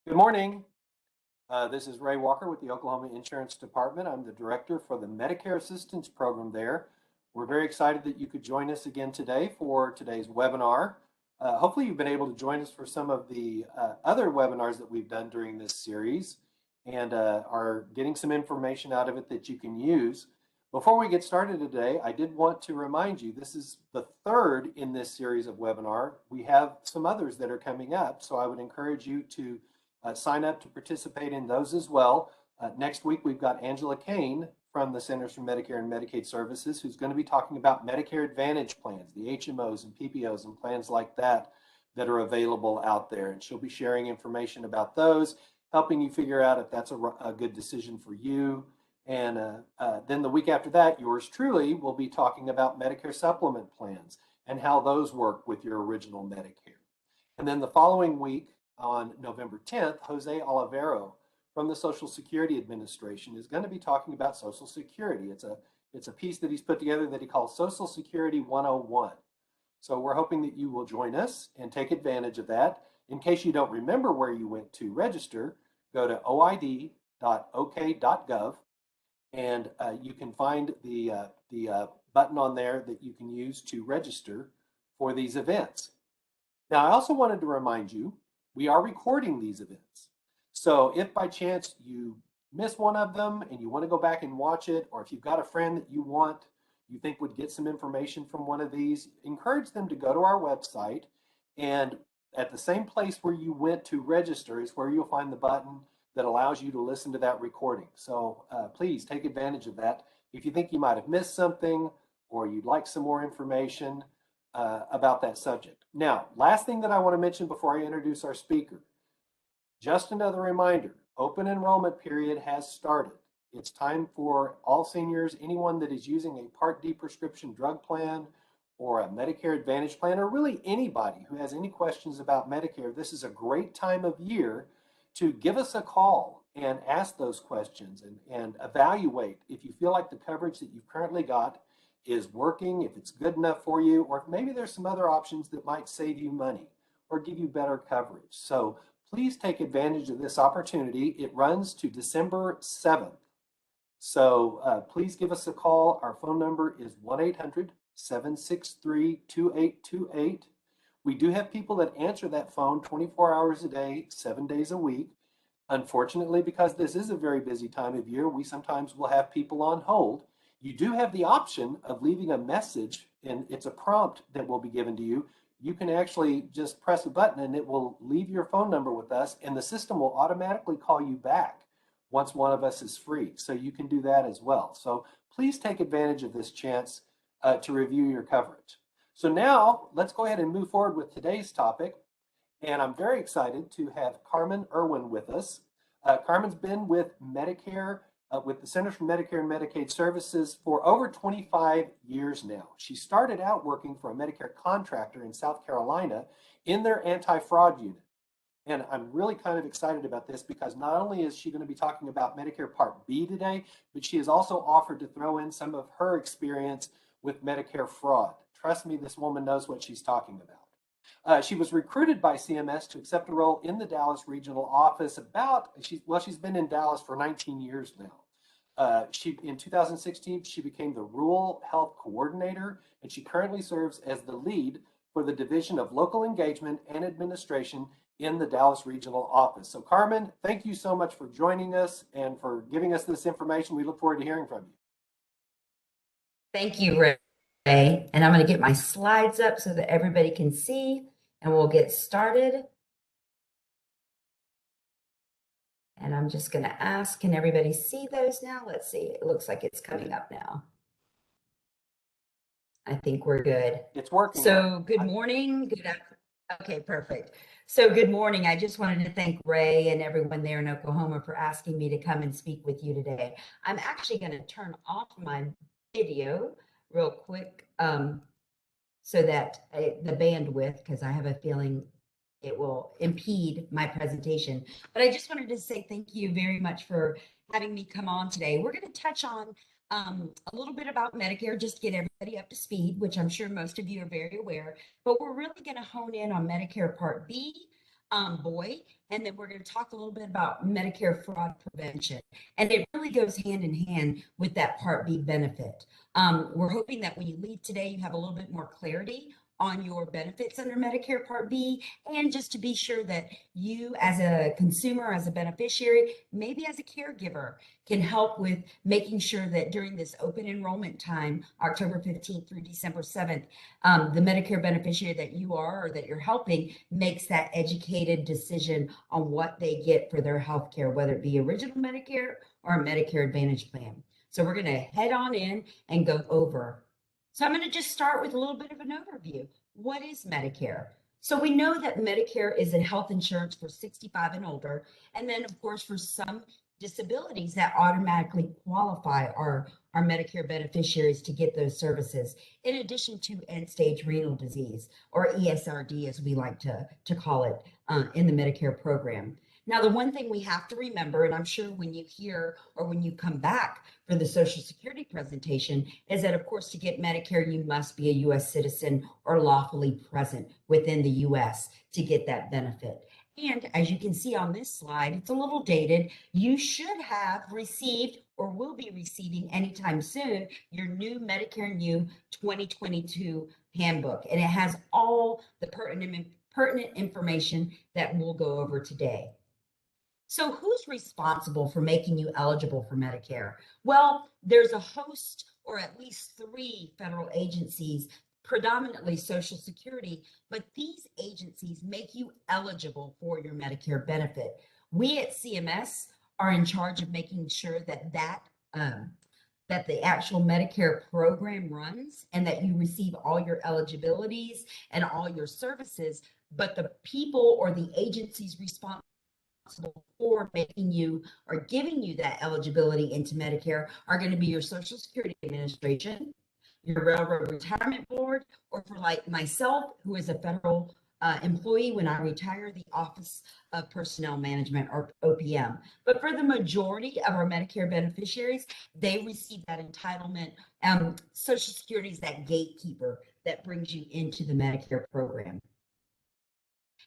Good morning. This is Ray Walker with the Oklahoma Insurance Department. I'm the director for the Medicare Assistance Program there. We're very excited that you could join us again today for today's webinar. Hopefully you've been able to join us for some of the other webinars that we've done during this series and are getting some information out of it that you can use. Before we get started today, I did want to remind you this is the third in this series of webinar. We have some others that are coming up, so I would encourage you to sign up to participate in those as well. Next week, we've got Angela Kane from the Centers for Medicare and Medicaid Services, who's going to be talking about Medicare Advantage plans, the HMOs and PPOs and plans like that that are available out there. And she'll be sharing information about those, helping you figure out if that's a good decision for you. And then the week after that, yours truly will be talking about Medicare supplement plans and how those work with your original Medicare. And then the following week, on November 10th, Jose Olivero from the Social Security Administration is going to be talking about Social Security. It's a piece that he's put together that he calls Social Security 101. So we're hoping that you will join us and take advantage of that. In case you don't remember where you went to register, go to oid.ok.gov and you can find the button on there that you can use to register for these events. Now, I also wanted to remind you, we are recording these events. So if by chance you miss one of them and you want to go back and watch it, or if you've got a friend that you think would get some information from one of these, encourage them to go to our website, and at the same place where you went to register is where you'll find the button that allows you to listen to that recording. So please take advantage of that. If you think you might have missed something or you'd like some more information about that subject. Now, last thing that I want to mention before I introduce our speaker, just another reminder, open enrollment period has started. It's time for all seniors, anyone that is using a Part D prescription drug plan or a Medicare Advantage plan, or really anybody who has any questions about Medicare, this is a great time of year to give us a call and ask those questions and evaluate if you feel like the coverage that you've currently got is working, if it's good enough for you, or if maybe there's some other options that might save you money or give you better coverage. So please take advantage of this opportunity. It runs to December 7th. So please give us a call. Our phone number is 1-800-763-2828. We do have people that answer that phone 24 hours a day, 7 days a week. Unfortunately, because this is a very busy time of year, we sometimes will have people on hold. You do have the option of leaving a message, and it's a prompt that will be given to you. You can actually just press a button and it will leave your phone number with us, and the system will automatically call you back once one of us is free. So you can do that as well. So please take advantage of this chance to review your coverage. So now let's go ahead and move forward with today's topic. And I'm very excited to have Carmen Irwin with us. Carmen's been with Medicare, with the Centers for Medicare and Medicaid Services for over 25 years now. She started out working for a Medicare contractor in South Carolina in their anti-fraud unit. And I'm really kind of excited about this because not only is she going to be talking about Medicare Part B today, but she has also offered to throw in some of her experience with Medicare fraud. Trust me, this woman knows what she's talking about. She was recruited by CMS to accept a role in the Dallas regional office she's been in Dallas for 19 years now. In 2016, she became the Rural Health Coordinator, and she currently serves as the lead for the Division of Local Engagement and Administration in the Dallas Regional Office. So Carmen, thank you so much for joining us and for giving us this information. We look forward to hearing from you. Thank you, Ray. And I'm going to get my slides up so that everybody can see, and we'll get started. And I'm just going to ask, can everybody see those now? Let's see. It looks like it's coming up now. I think we're good. It's working. So good morning. Okay, perfect. So good morning. I just wanted to thank Ray and everyone there in Oklahoma for asking me to come and speak with you today. I'm actually going to turn off my video real quick so that the bandwidth, because I have a feeling it will impede my presentation. But I just wanted to say thank you very much for having me come on today. We're going to touch on a little bit about Medicare, just to get everybody up to speed, which I'm sure most of you are very aware, but we're really going to hone in on Medicare Part B, boy. And then we're going to talk a little bit about Medicare fraud prevention. And it really goes hand in hand with that Part B benefit. We're hoping that when you leave today, you have a little bit more clarity on your benefits under Medicare Part B, and just to be sure that you as a consumer, as a beneficiary, maybe as a caregiver, can help with making sure that during this open enrollment time, October 15th through December 7th, the Medicare beneficiary that you are or that you're helping makes that educated decision on what they get for their health care, whether it be original Medicare or a Medicare Advantage plan. So we're going to head on in and go over. So I'm going to just start with a little bit of an overview. What is Medicare? So we know that Medicare is a health insurance for 65 and older. And then, of course, for some disabilities that automatically qualify our Medicare beneficiaries to get those services, in addition to end-stage renal disease, or ESRD, as we like to call it in the Medicare program. Now, the one thing we have to remember, and I'm sure when you hear or when you come back for the Social Security presentation, is that, of course, to get Medicare, you must be a U.S. citizen or lawfully present within the U.S. to get that benefit. And as you can see on this slide, it's a little dated. You should have received or will be receiving anytime soon your new Medicare New 2022 handbook. And it has all the pertinent information that we'll go over today. So who's responsible for making you eligible for Medicare? Well, there's a host or at least 3 federal agencies, predominantly Social Security, but these agencies make you eligible for your Medicare benefit. We at CMS are in charge of making sure that that the actual Medicare program runs and that you receive all your eligibilities and all your services, but the people or the agencies responsible for making you or giving you that eligibility into Medicare are going to be your Social Security Administration, your Railroad Retirement Board, or for like myself, who is a federal employee, when I retire, the Office of Personnel Management, or OPM. But for the majority of our Medicare beneficiaries, they receive that entitlement. Social Security is that gatekeeper that brings you into the Medicare program.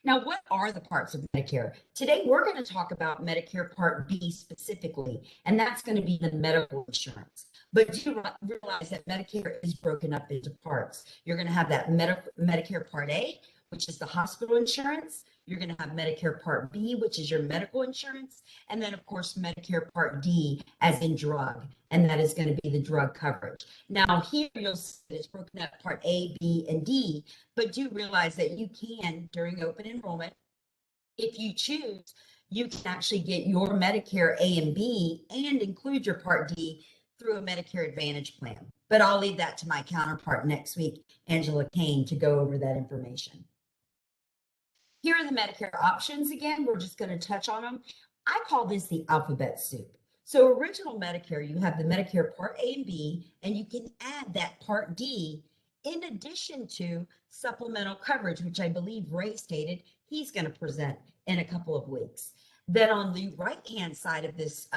Now, what are the parts of Medicare? Today, we're going to talk about Medicare Part B specifically, and that's going to be the medical insurance. But do realize that Medicare is broken up into parts. You're going to have that Medicare Part A, which is the hospital insurance. You're going to have Medicare Part B, which is your medical insurance. And then, of course, Medicare Part D, as in drug, and that is going to be the drug coverage. Now, here you'll see that it's broken up Part A, B, and D, but do realize that you can, during open enrollment, if you choose, you can actually get your Medicare A and B and include your Part D through a Medicare Advantage plan. But I'll leave that to my counterpart next week, Angela Kane, to go over that information. Here are the Medicare options. Again, we're just going to touch on them. I call this the alphabet soup. So original Medicare, you have the Medicare Part A and B, and you can add that Part D in addition to supplemental coverage, which I believe Ray stated he's going to present in a couple of weeks. Then on the right-hand side of this,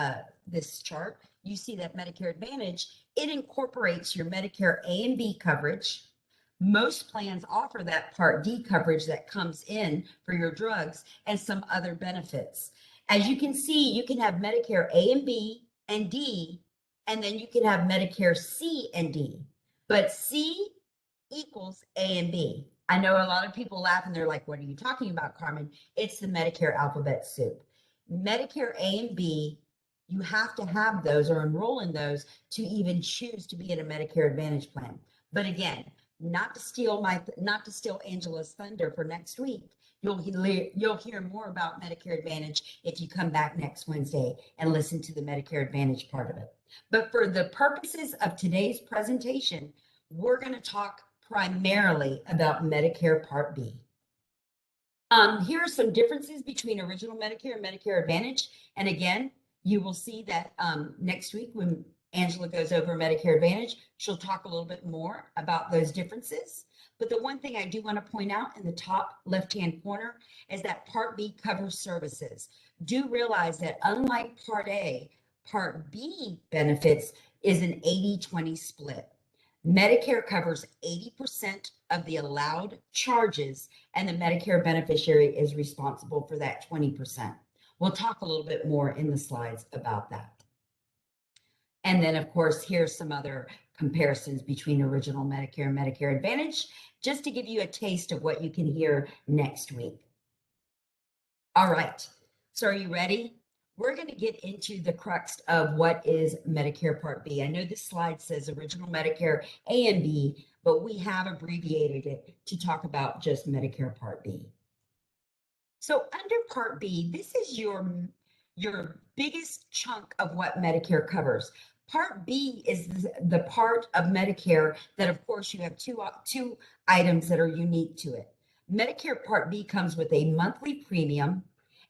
this chart, you see that Medicare Advantage, it incorporates your Medicare A and B coverage. Most plans offer that Part D coverage that comes in for your drugs and some other benefits. As you can see, you can have Medicare A and B and D, and then you can have Medicare C and D. But C equals A and B. I know a lot of people laugh and they're like, what are you talking about, Carmen? It's the Medicare alphabet soup. Medicare A and B, you have to have those or enroll in those to even choose to be in a Medicare Advantage plan. But again, not to steal Angela's thunder for next week. You'll hear more about Medicare Advantage if you come back next Wednesday and listen to the Medicare Advantage part of it. But for the purposes of today's presentation, we're going to talk primarily about Medicare Part B. Here are some differences between original Medicare and Medicare Advantage. And again, you will see that next week when Angela goes over Medicare Advantage, she'll talk a little bit more about those differences. But the one thing I do want to point out in the top left-hand corner is that Part B covers services. Do realize that unlike Part A, Part B benefits is an 80-20 split. Medicare covers 80% of the allowed charges, and the Medicare beneficiary is responsible for that 20%. We'll talk a little bit more in the slides about that. And then, of course, here's some other comparisons between original Medicare and Medicare Advantage, just to give you a taste of what you can hear next week. All right, so are you ready? We're going to get into the crux of what is Medicare Part B. I know this slide says original Medicare A and B, but we have abbreviated it to talk about just Medicare Part B. So under Part B, this is your biggest chunk of what Medicare covers. Part B is the part of Medicare that, of course, you have two items that are unique to it. Medicare Part B comes with a monthly premium,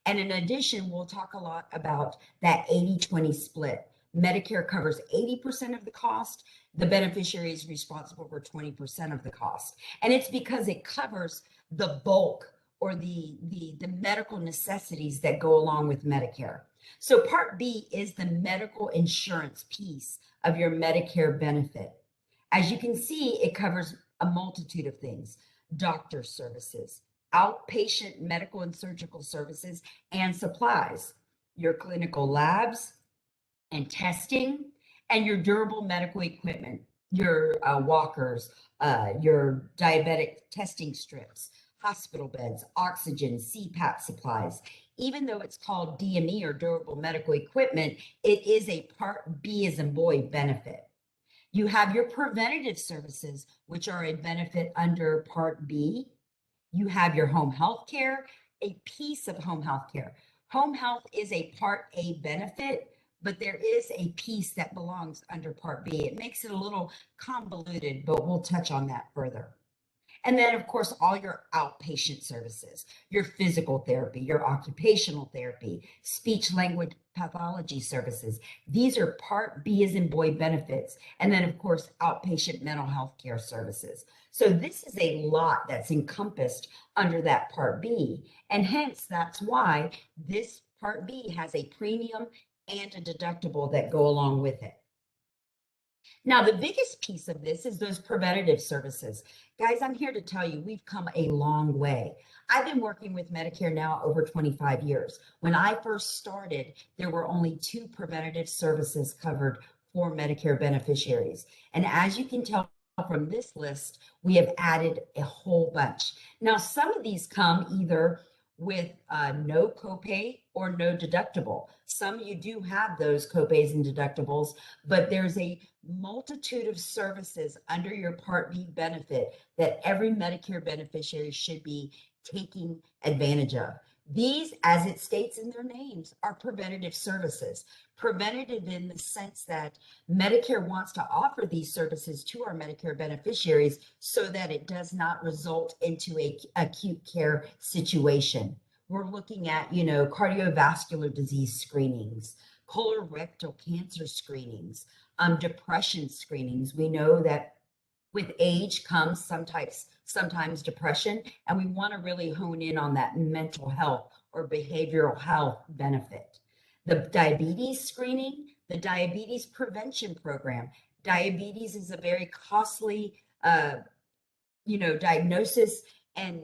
and in addition, we'll talk a lot about that 80-20 split. Medicare covers 80% of the cost. The beneficiary is responsible for 20% of the cost. And it's because it covers the bulk or the medical necessities that go along with Medicare. So Part B is the medical insurance piece of your Medicare benefit. As you can see, it covers a multitude of things: doctor services, outpatient medical and surgical services, and supplies, your clinical labs and testing, and your durable medical equipment, your walkers, your diabetic testing strips, hospital beds, oxygen, CPAP supplies. Even though it's called DME or durable medical equipment, it is a Part B as in boy benefit. You have your preventative services, which are a benefit under Part B. You have your home health care, a piece of home health care. Home health is a Part A benefit, but there is a piece that belongs under Part B. It makes it a little convoluted, but we'll touch on that further. And then, of course, all your outpatient services, your physical therapy, your occupational therapy, speech language pathology services. These are Part B as in boy benefits. And then, of course, outpatient mental health care services. So this is a lot that's encompassed under that Part B. And hence, that's why this Part B has a premium and a deductible that go along with it. Now, the biggest piece of this is those preventative services. Guys, I'm here to tell you, we've come a long way. I've been working with Medicare now over 25 years. When I first started, there were only 2 preventative services covered for Medicare beneficiaries. And as you can tell from this list, we have added a whole bunch. Now, some of these come either with no copay or no deductible. Some you do have those copays and deductibles, but there's a multitude of services under your Part B benefit that every Medicare beneficiary should be taking advantage of. These, as it states in their names, are preventative services. Preventative in the sense that Medicare wants to offer these services to our Medicare beneficiaries so that it does not result into an acute care situation. We're looking at, cardiovascular disease screenings, colorectal cancer screenings, depression screenings. We know that with age comes sometimes depression, and we want to really hone in on that mental health or behavioral health benefit. The diabetes screening, the diabetes prevention program. Diabetes is a very costly, diagnosis and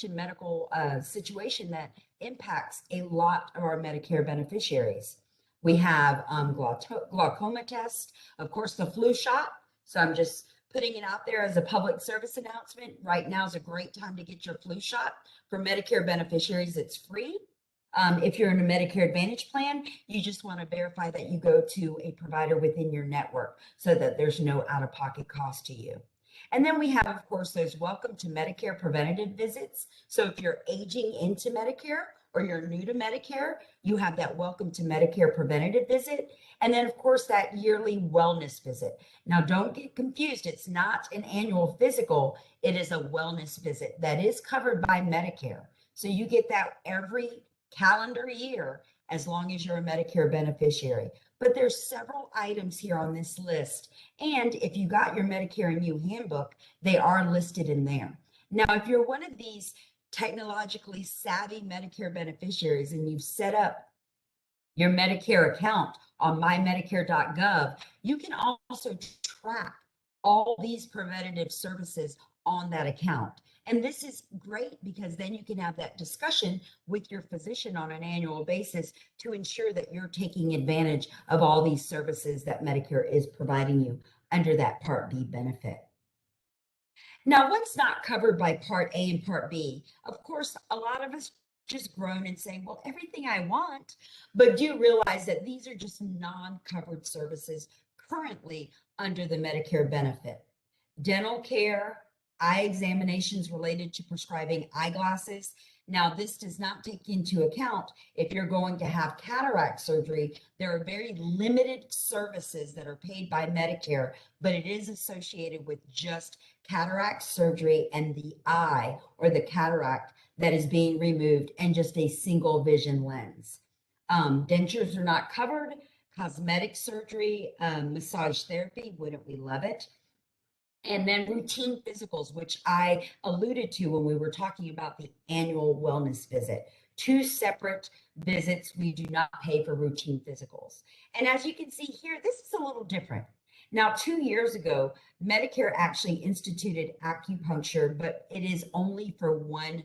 medical situation that impacts a lot of our Medicare beneficiaries. We have glaucoma test, of course, the flu shot. So I'm just putting it out there as a public service announcement. Right now is a great time to get your flu shot. For Medicare beneficiaries, it's free. If you're in a Medicare Advantage plan, you just want to verify that you go to a provider within your network so that there's no out-of-pocket cost to you. And then we have, of course, those welcome to Medicare preventative visits. So if you're aging into Medicare or you're new to Medicare, you have that welcome to Medicare preventative visit. And then, of course, that yearly wellness visit. Now, don't get confused. It's not an annual physical. It is a wellness visit that is covered by Medicare. So you get that every calendar year as long as you're a Medicare beneficiary. But there's several items here on this list. And if you got your Medicare and You handbook, they are listed in there. Now, if you're one of these technologically savvy Medicare beneficiaries and you've set up your Medicare account on MyMedicare.gov, you can also track all these preventative services on that account. And this is great because then you can have that discussion with your physician on an annual basis to ensure that you're taking advantage of all these services that Medicare is providing you under that Part B benefit. Now, what's not covered by Part A and Part B? Of course, a lot of us just groan and say, well, everything I want, but do realize that these are just non-covered services currently under the Medicare benefit. Dental care, eye examinations related to prescribing eyeglasses. Now, this does not take into account if you're going to have cataract surgery. There are very limited services that are paid by Medicare, but it is associated with just cataract surgery and the eye or the cataract that is being removed and just a single vision lens. Dentures are not covered. Cosmetic surgery, massage therapy, wouldn't we love it? And then routine physicals, which I alluded to when we were talking about the annual wellness visit. 2 separate visits. We do not pay for routine physicals. And as you can see here, this is a little different. Now, 2 years ago, Medicare actually instituted acupuncture, but it is only for one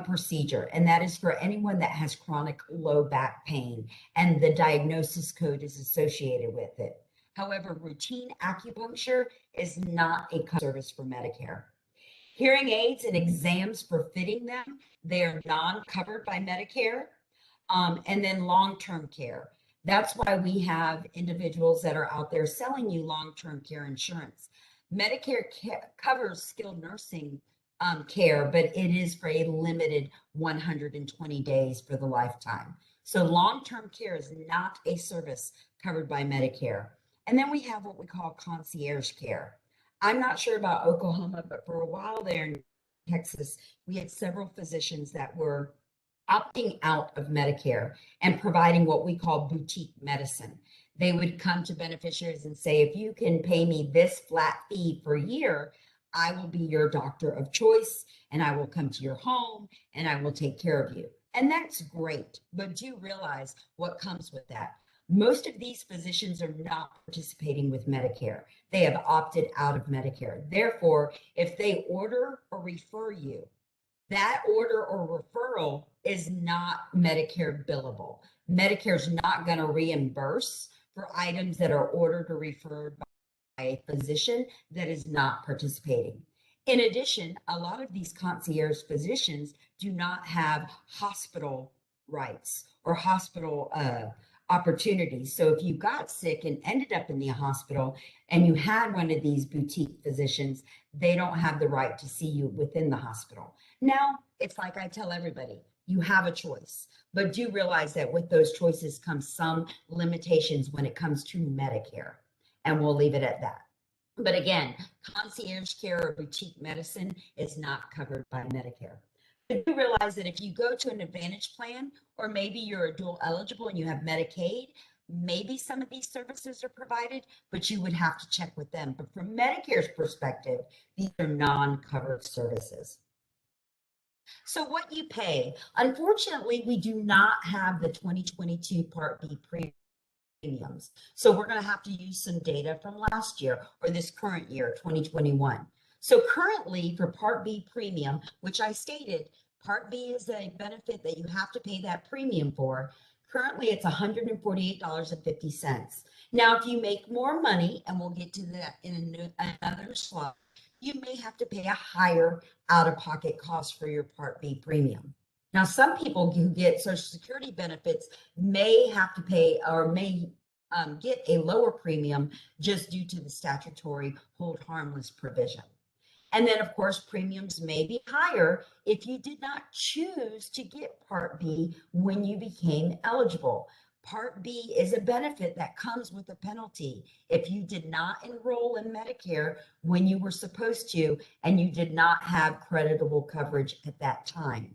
procedure, and that is for anyone that has chronic low back pain, and the diagnosis code is associated with it. However, routine acupuncture is not a service for Medicare. Hearing aids and exams for fitting them, they are non-covered by Medicare. And then long-term care. That's why we have individuals that are out there selling you long-term care insurance. Medicare covers skilled nursing care, but it is for a limited 120 days for the lifetime. So long-term care is not a service covered by Medicare. And then we have what we call concierge care. I'm not sure about Oklahoma, but for a while there in Texas, we had several physicians that were opting out of Medicare and providing what we call boutique medicine. They would come to beneficiaries and say, if you can pay me this flat fee per year, I will be your doctor of choice, and I will come to your home and I will take care of you. And that's great, but do realize what comes with that. Most of these physicians are not participating with Medicare. They have opted out of Medicare. Therefore, if they order or refer you, that order or referral is not Medicare billable. Medicare is not going to reimburse for items that are ordered or referred by a physician that is not participating. In addition, a lot of these concierge physicians do not have hospital rights or hospital opportunities. So if you got sick and ended up in the hospital and you had one of these boutique physicians, they don't have the right to see you within the hospital. Now, it's like I tell everybody, you have a choice, but do realize that with those choices comes some limitations when it comes to Medicare, and we'll leave it at that. But again, concierge care or boutique medicine is not covered by Medicare. But do realize that if you go to an Advantage plan, or maybe you're a dual eligible and you have Medicaid, maybe some of these services are provided, but you would have to check with them. But from Medicare's perspective, these are non-covered services. So what you pay, unfortunately, we do not have the 2022 Part B premiums. So we're going to have to use some data from last year or this current year, 2021. So currently for Part B premium, which I stated, Part B is a benefit that you have to pay that premium for. Currently, it's $148.50. Now, if you make more money, and we'll get to that in another slide, you may have to pay a higher out-of-pocket cost for your Part B premium. Now, some people who get Social Security benefits may have to pay or may get a lower premium just due to the statutory hold harmless provision. And then, of course, premiums may be higher if you did not choose to get Part B when you became eligible. Part B is a benefit that comes with a penalty if you did not enroll in Medicare when you were supposed to, and you did not have creditable coverage at that time.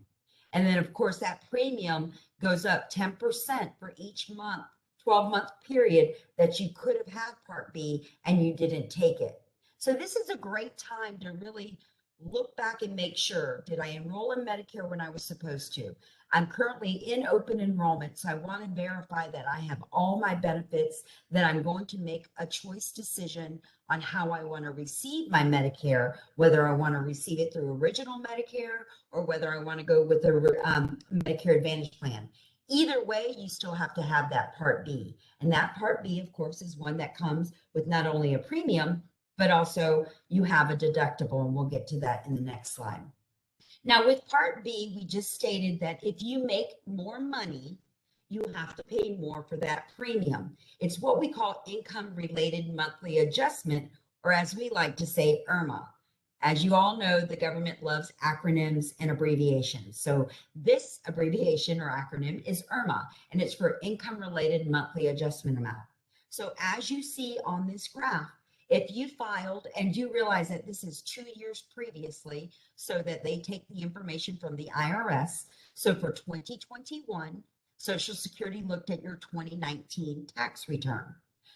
And then, of course, that premium goes up 10% for each month, 12-month period that you could have had Part B and you didn't take it. So this is a great time to really look back and make sure, did I enroll in Medicare when I was supposed to? I'm currently in open enrollment, so I want to verify that I have all my benefits, that I'm going to make a choice decision on how I want to receive my Medicare, whether I want to receive it through original Medicare or whether I want to go with the Medicare Advantage plan. Either way, you still have to have that Part B. And that Part B, of course, is one that comes with not only a premium, but also you have a deductible, and we'll get to that in the next slide. Now, with Part B, we just stated that if you make more money, you have to pay more for that premium. It's what we call income-related monthly adjustment, or as we like to say, IRMAA. As you all know, the government loves acronyms and abbreviations. So this abbreviation or acronym is IRMAA, and it's for income-related monthly adjustment amount. So as you see on this graph, if you filed and you realize that this is 2 years previously, so that they take the information from the IRS. So for 2021, Social Security looked at your 2019 tax return.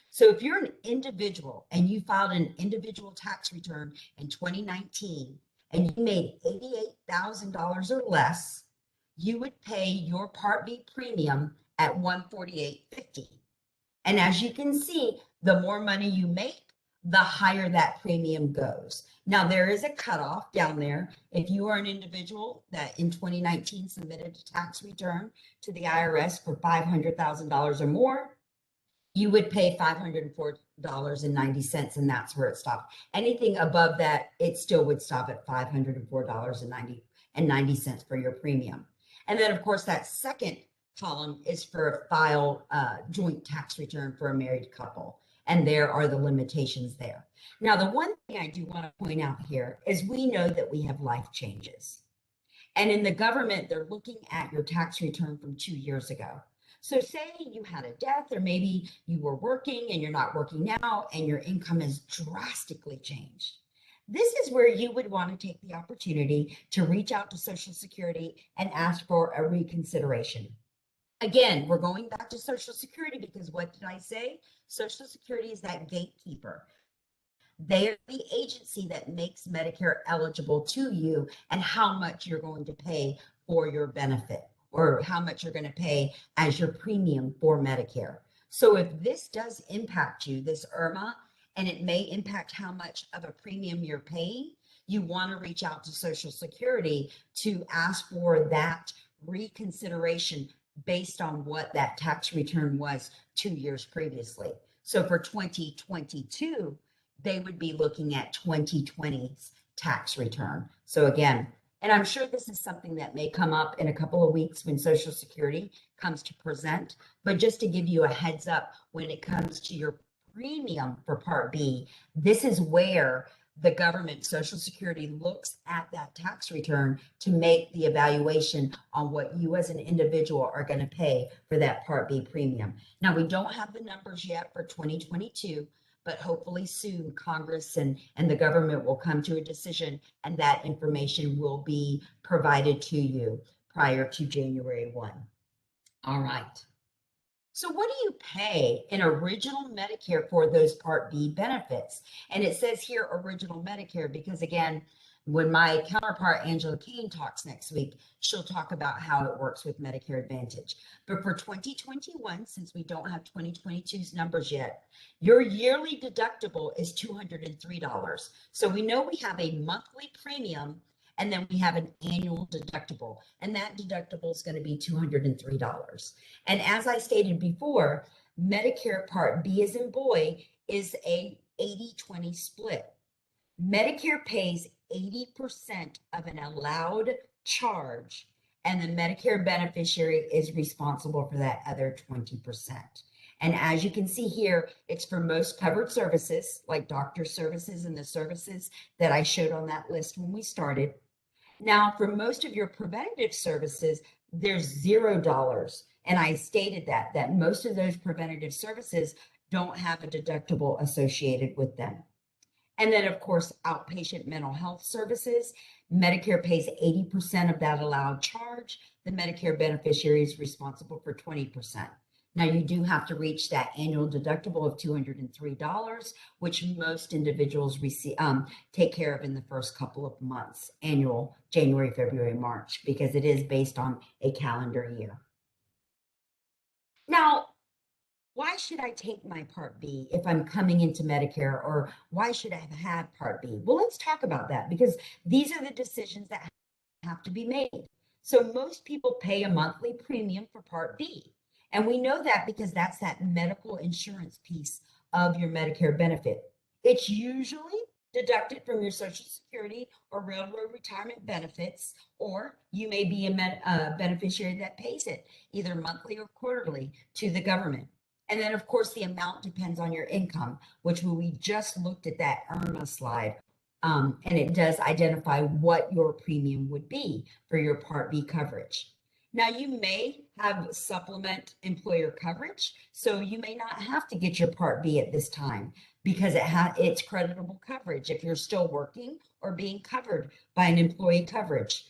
So if you're an individual and you filed an individual tax return in 2019 and you made $88,000 or less, you would pay your Part B premium at $148.50. And as you can see, the more money you make, the higher that premium goes. Now, there is a cutoff down there. If you are an individual that in 2019 submitted a tax return to the IRS for $500,000 or more, you would pay $504.90, and that's where it stopped. Anything above that, it still would stop at $504.90 for your premium. And then, of course, that second column is for a file joint tax return for a married couple. And there are the limitations there. Now, the one thing I do want to point out here is we know that we have life changes. And in the government, they're looking at your tax return from 2 years ago. So say you had a death, or maybe you were working and you're not working now, and your income has drastically changed. This is where you would want to take the opportunity to reach out to Social Security and ask for a reconsideration. Again, we're going back to Social Security because what did I say? Social Security is that gatekeeper. They are the agency that makes Medicare eligible to you and how much you're going to pay for your benefit, or how much you're going to pay as your premium for Medicare. So if this does impact you, this IRMAA, and it may impact how much of a premium you're paying, you want to reach out to Social Security to ask for that reconsideration based on what that tax return was 2 years previously. So for 2022, they would be looking at 2020's tax return. So again, and I'm sure this is something that may come up in a couple of weeks when Social Security comes to present, but just to give you a heads up, when it comes to your premium for Part B, this is where the government, Social Security, looks at that tax return to make the evaluation on what you as an individual are going to pay for that Part B premium. Now, we don't have the numbers yet for 2022, but hopefully soon Congress and the government will come to a decision, and that information will be provided to you prior to January 1. All right. So what do you pay in original Medicare for those Part B benefits? And it says here original Medicare because, again, when my counterpart Angela Kane talks next week, she'll talk about how it works with Medicare Advantage. But for 2021, since we don't have 2022's numbers yet, your yearly deductible is $203. So we know we have a monthly premium, and then we have an annual deductible, and that deductible is going to be $203. And as I stated before, Medicare Part B as in boy is a 80-20 split. Medicare pays 80% of an allowed charge, and the Medicare beneficiary is responsible for that other 20%. And as you can see here, it's for most covered services like doctor services and the services that I showed on that list when we started. Now, for most of your preventative services, there's $0. And I stated that most of those preventative services don't have a deductible associated with them. And then, of course, outpatient mental health services, Medicare pays 80% of that allowed charge. The Medicare beneficiary is responsible for 20%. Now, you do have to reach that annual deductible of $203, which most individuals receive, take care of in the first couple of months, annual January, February, March, because it is based on a calendar year. Now, why should I take my Part B if I'm coming into Medicare, or why should I have had Part B? Well, let's talk about that, because these are the decisions that have to be made. So most people pay a monthly premium for Part B. And we know that because that's that medical insurance piece of your Medicare benefit. It's usually deducted from your Social Security or Railroad Retirement benefits, or you may be a beneficiary that pays it either monthly or quarterly to the government. And then, of course, the amount depends on your income, which we just looked at that IRMAA slide. And it does identify what your premium would be for your Part B coverage. Now, you may have supplement employer coverage, so you may not have to get your Part B at this time because it's creditable coverage if you're still working or being covered by an employee coverage.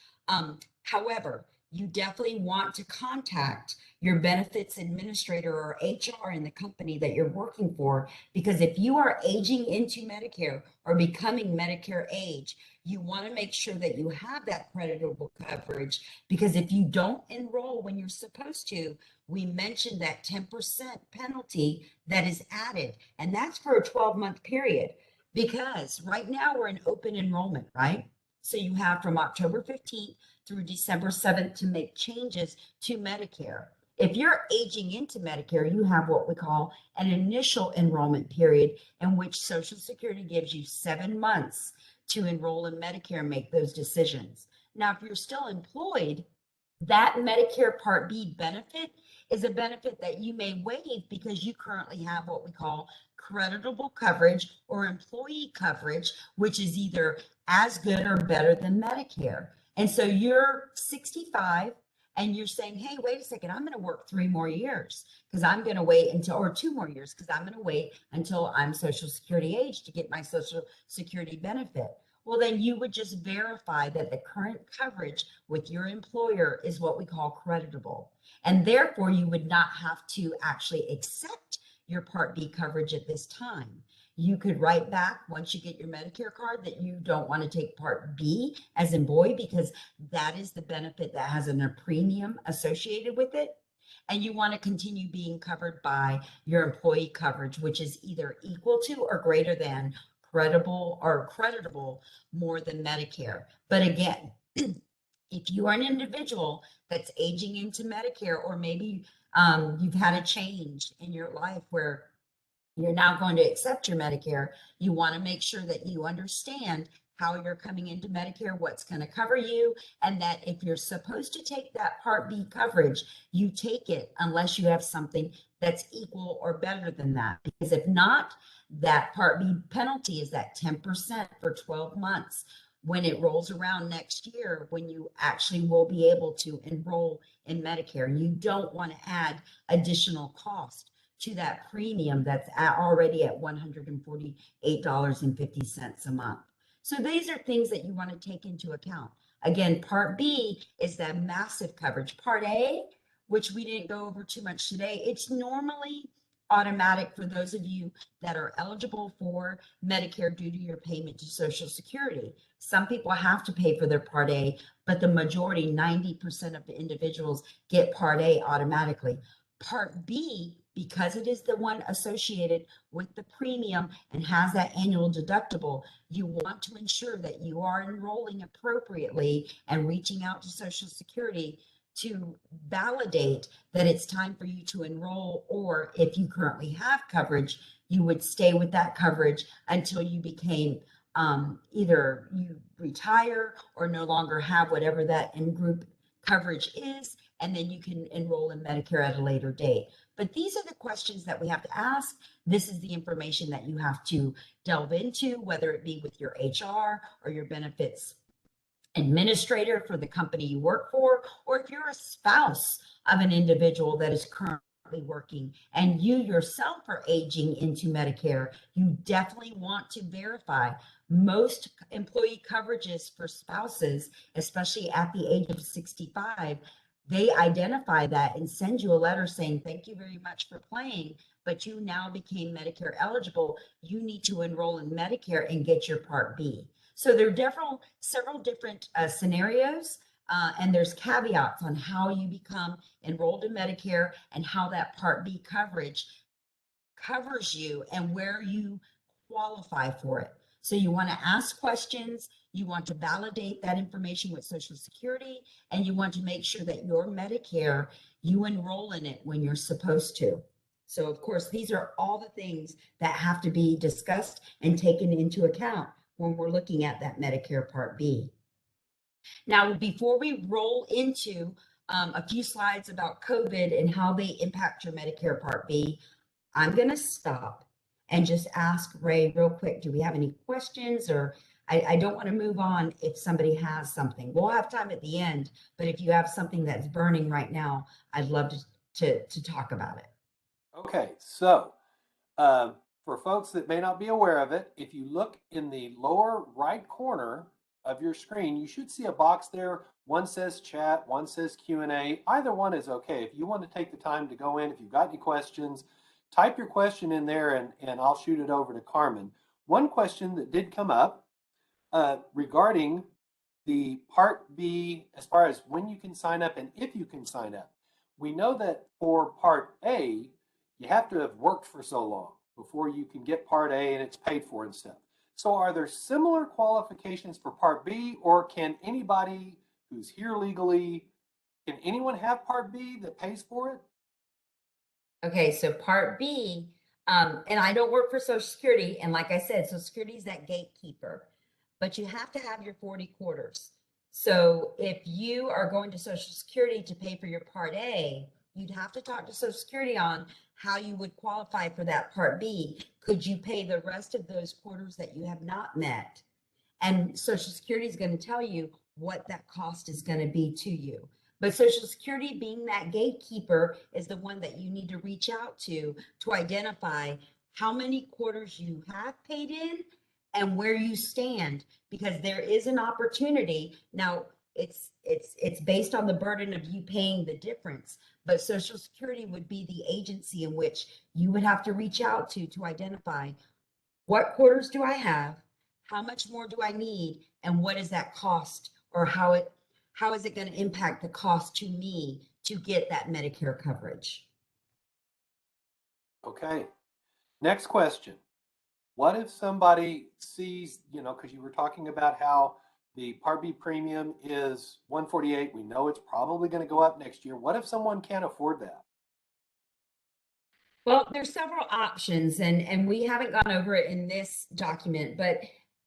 However, you definitely want to contact your benefits administrator or HR in the company that you're working for, because if you are aging into Medicare or becoming Medicare age, you want to make sure that you have that creditable coverage, because if you don't enroll when you're supposed to, we mentioned that 10% penalty that is added, and that's for a 12-month period, because right now we're in open enrollment, right? So you have from October 15th through December 7th to make changes to Medicare. If you're aging into Medicare, you have what we call an initial enrollment period, in which Social Security gives you 7 months to enroll in Medicare and make those decisions. Now, if you're still employed, that Medicare Part B benefit is a benefit that you may waive because you currently have what we call creditable coverage or employee coverage, which is either as good or better than Medicare. And so you're 65 and you're saying, hey, wait a second, I'm going to work 3 more years because I'm going to wait until, or 2 more years because I'm going to wait until I'm Social Security age to get my Social Security benefit. Well, then you would just verify that the current coverage with your employer is what we call creditable. And therefore, you would not have to actually accept your Part B coverage at this time. You could write back once you get your Medicare card that you don't want to take Part B, as in boy, because that is the benefit that has a premium associated with it. And you want to continue being covered by your employee coverage, which is either equal to or greater than creditable or creditable more than Medicare. But again, if you are an individual that's aging into Medicare, or maybe you've had a change in your life where you're now going to accept your Medicare, you want to make sure that you understand how you're coming into Medicare, what's going to cover you, and that if you're supposed to take that Part B coverage, you take it unless you have something that's equal or better than that. Because if not, that Part B penalty is that 10% for 12 months. When it rolls around next year, when you actually will be able to enroll in Medicare, and you don't want to add additional cost to that premium that's already at $148.50 a month. So these are things that you want to take into account. Again, Part B is that massive coverage. Part A, which we didn't go over too much today, it's normally automatic for those of you that are eligible for Medicare due to your payment to Social Security. Some people have to pay for their Part A, but the majority, 90% of the individuals, get Part A automatically. Part B, because it is the one associated with the premium and has that annual deductible, you want to ensure that you are enrolling appropriately and reaching out to Social Security to validate that it's time for you to enroll, or if you currently have coverage, you would stay with that coverage until you became either you retire or no longer have whatever that in-group coverage is, and then you can enroll in Medicare at a later date. But these are the questions that we have to ask. This is the information that you have to delve into, whether it be with your HR or your benefits administrator for the company you work for, or if you're a spouse of an individual that is currently working and you yourself are aging into Medicare, you definitely want to verify. Most employee coverages for spouses, especially at the age of 65, they identify that and send you a letter saying, thank you very much for playing, but you now became Medicare eligible. You need to enroll in Medicare and get your Part B. So there are several different scenarios, and there's caveats on how you become enrolled in Medicare and how that Part B coverage covers you and where you qualify for it. So you want to ask questions, you want to validate that information with Social Security, and you want to make sure that your Medicare, you enroll in it when you're supposed to. So of course, these are all the things that have to be discussed and taken into account when we're looking at that Medicare Part B. Now, before we roll into a few slides about COVID and how they impact your Medicare Part B, I'm going to stop and just ask Ray real quick, do we have any questions? Or I don't want to move on if somebody has something. We'll have time at the end, but if you have something that's burning right now, I'd love to talk about it. Okay, so for folks that may not be aware of it, if you look in the lower right corner of your screen, you should see a box there. One says chat, one says Q&A. Either one is okay. If you want to take the time to go in, if you've got any questions, type your question in there and I'll shoot it over to Carmen. One question that did come up regarding the Part B, as far as when you can sign up and if you can sign up. We know that for Part A, you have to have worked for so long before you can get Part A and it's paid for and stuff. So are there similar qualifications for Part B, or can anybody who's here legally, can anyone have Part B that pays for it? Okay, so Part B, and I don't work for Social Security, and like I said, Social Security is that gatekeeper, but you have to have your 40 quarters. So if you are going to Social Security to pay for your Part A, you'd have to talk to Social Security on how you would qualify for that Part B. Could you pay the rest of those quarters that you have not met? And Social Security is going to tell you what that cost is going to be to you. But Social Security, being that gatekeeper, is the one that you need to reach out to identify how many quarters you have paid in and where you stand, because there is an opportunity. Now, it's based on the burden of you paying the difference, but Social Security would be the agency in which you would have to reach out to identify what quarters do I have, how much more do I need, and what is that cost, or how is it going to impact the cost to me to get that Medicare coverage? Okay. Next question. What if somebody sees, because you were talking about how the Part B premium is $148. We know it's probably going to go up next year. What if someone can't afford that? Well, there's several options, and we haven't gone over it in this document, but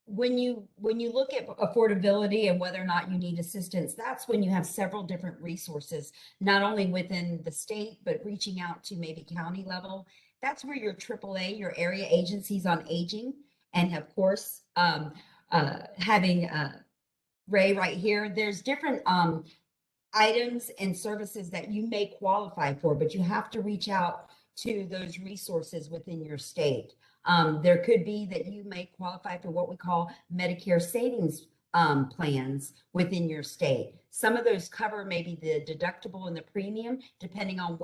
when you look at affordability and whether or not you need assistance, that's when you have several different resources, not only within the state, but reaching out to maybe county level. That's where your AAA, your area agencies on aging, and of course, having Ray right here, there's different items and services that you may qualify for, but you have to reach out to those resources within your state. There could be that you may qualify for what we call Medicare savings plans within your state. Some of those cover maybe the deductible and the premium, depending on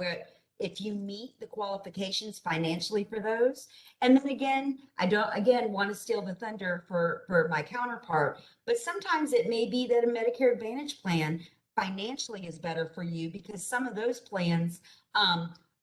if you meet the qualifications financially for those. And then again, I don't want to steal the thunder for my counterpart, but sometimes it may be that a Medicare Advantage plan financially is better for you, because some of those plans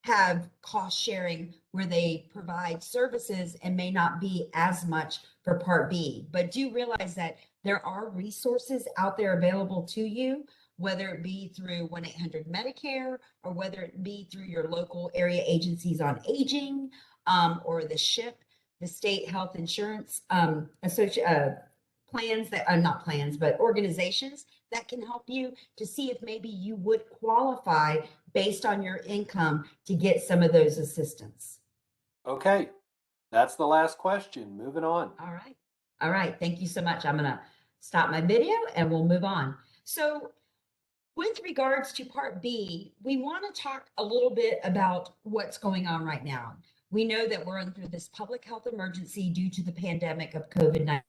have cost sharing where they provide services and may not be as much for Part B. But do realize that there are resources out there available to you, whether it be through 1-800-Medicare or whether it be through your local area agencies on aging, or the SHIP, the state health insurance plans that are not plans, but organizations that can help you to see if maybe you would qualify based on your income to get some of those assistance. Okay, that's the last question. Moving on. All right. All right. Thank you so much. I'm going to stop my video and we'll move on. So with regards to Part B, we want to talk a little bit about what's going on right now. We know that we're under this public health emergency due to the pandemic of COVID-19.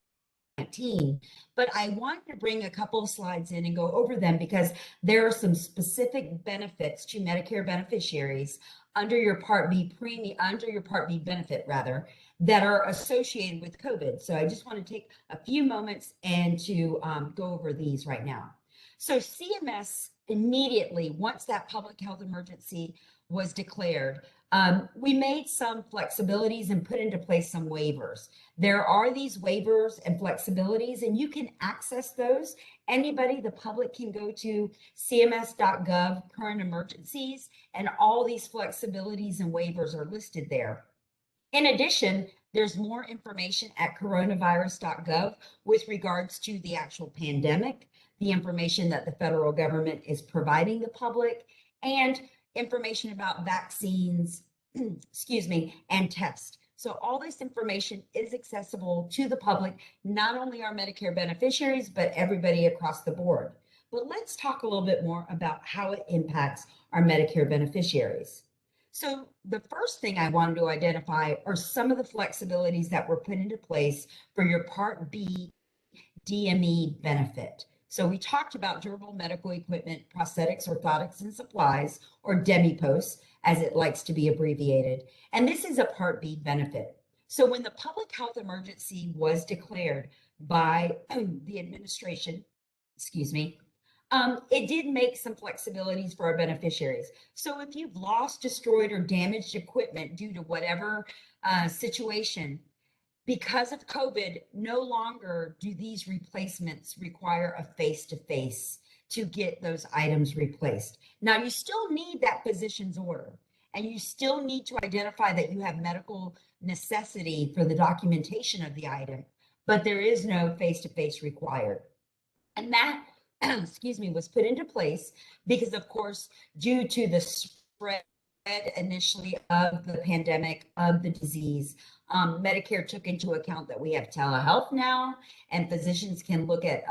but I want to bring a couple of slides in and go over them because there are some specific benefits to Medicare beneficiaries under your Part B benefit rather, that are associated with COVID. So I just want to take a few moments and to go over these right now. So CMS immediately, once that public health emergency was declared, we made some flexibilities and put into place some waivers. There are these waivers and flexibilities, and you can access those. Anybody, the public, can go to CMS.gov, current emergencies, and all these flexibilities and waivers are listed there. In addition, there's more information at coronavirus.gov with regards to the actual pandemic, the information that the federal government is providing the public, and information about vaccines, excuse me, and tests. So all this information is accessible to the public, not only our Medicare beneficiaries, but everybody across the board. But let's talk a little bit more about how it impacts our Medicare beneficiaries. So the first thing I wanted to identify are some of the flexibilities that were put into place for your Part B DME benefit. So we talked about durable medical equipment, prosthetics, orthotics, and supplies, or DMEPOS, as it likes to be abbreviated. And this is a Part B benefit. So when the public health emergency was declared by the administration, excuse me, it did make some flexibilities for our beneficiaries. So if you've lost, destroyed, or damaged equipment due to whatever situation, because of COVID, no longer do these replacements require a face-to-face to get those items replaced. Now, you still need that physician's order, and you still need to identify that you have medical necessity for the documentation of the item, but there is no face-to-face required. And that, excuse me, was put into place because, of course, due to the spread initially of the pandemic, of the disease, Medicare took into account that we have telehealth now, and physicians can look at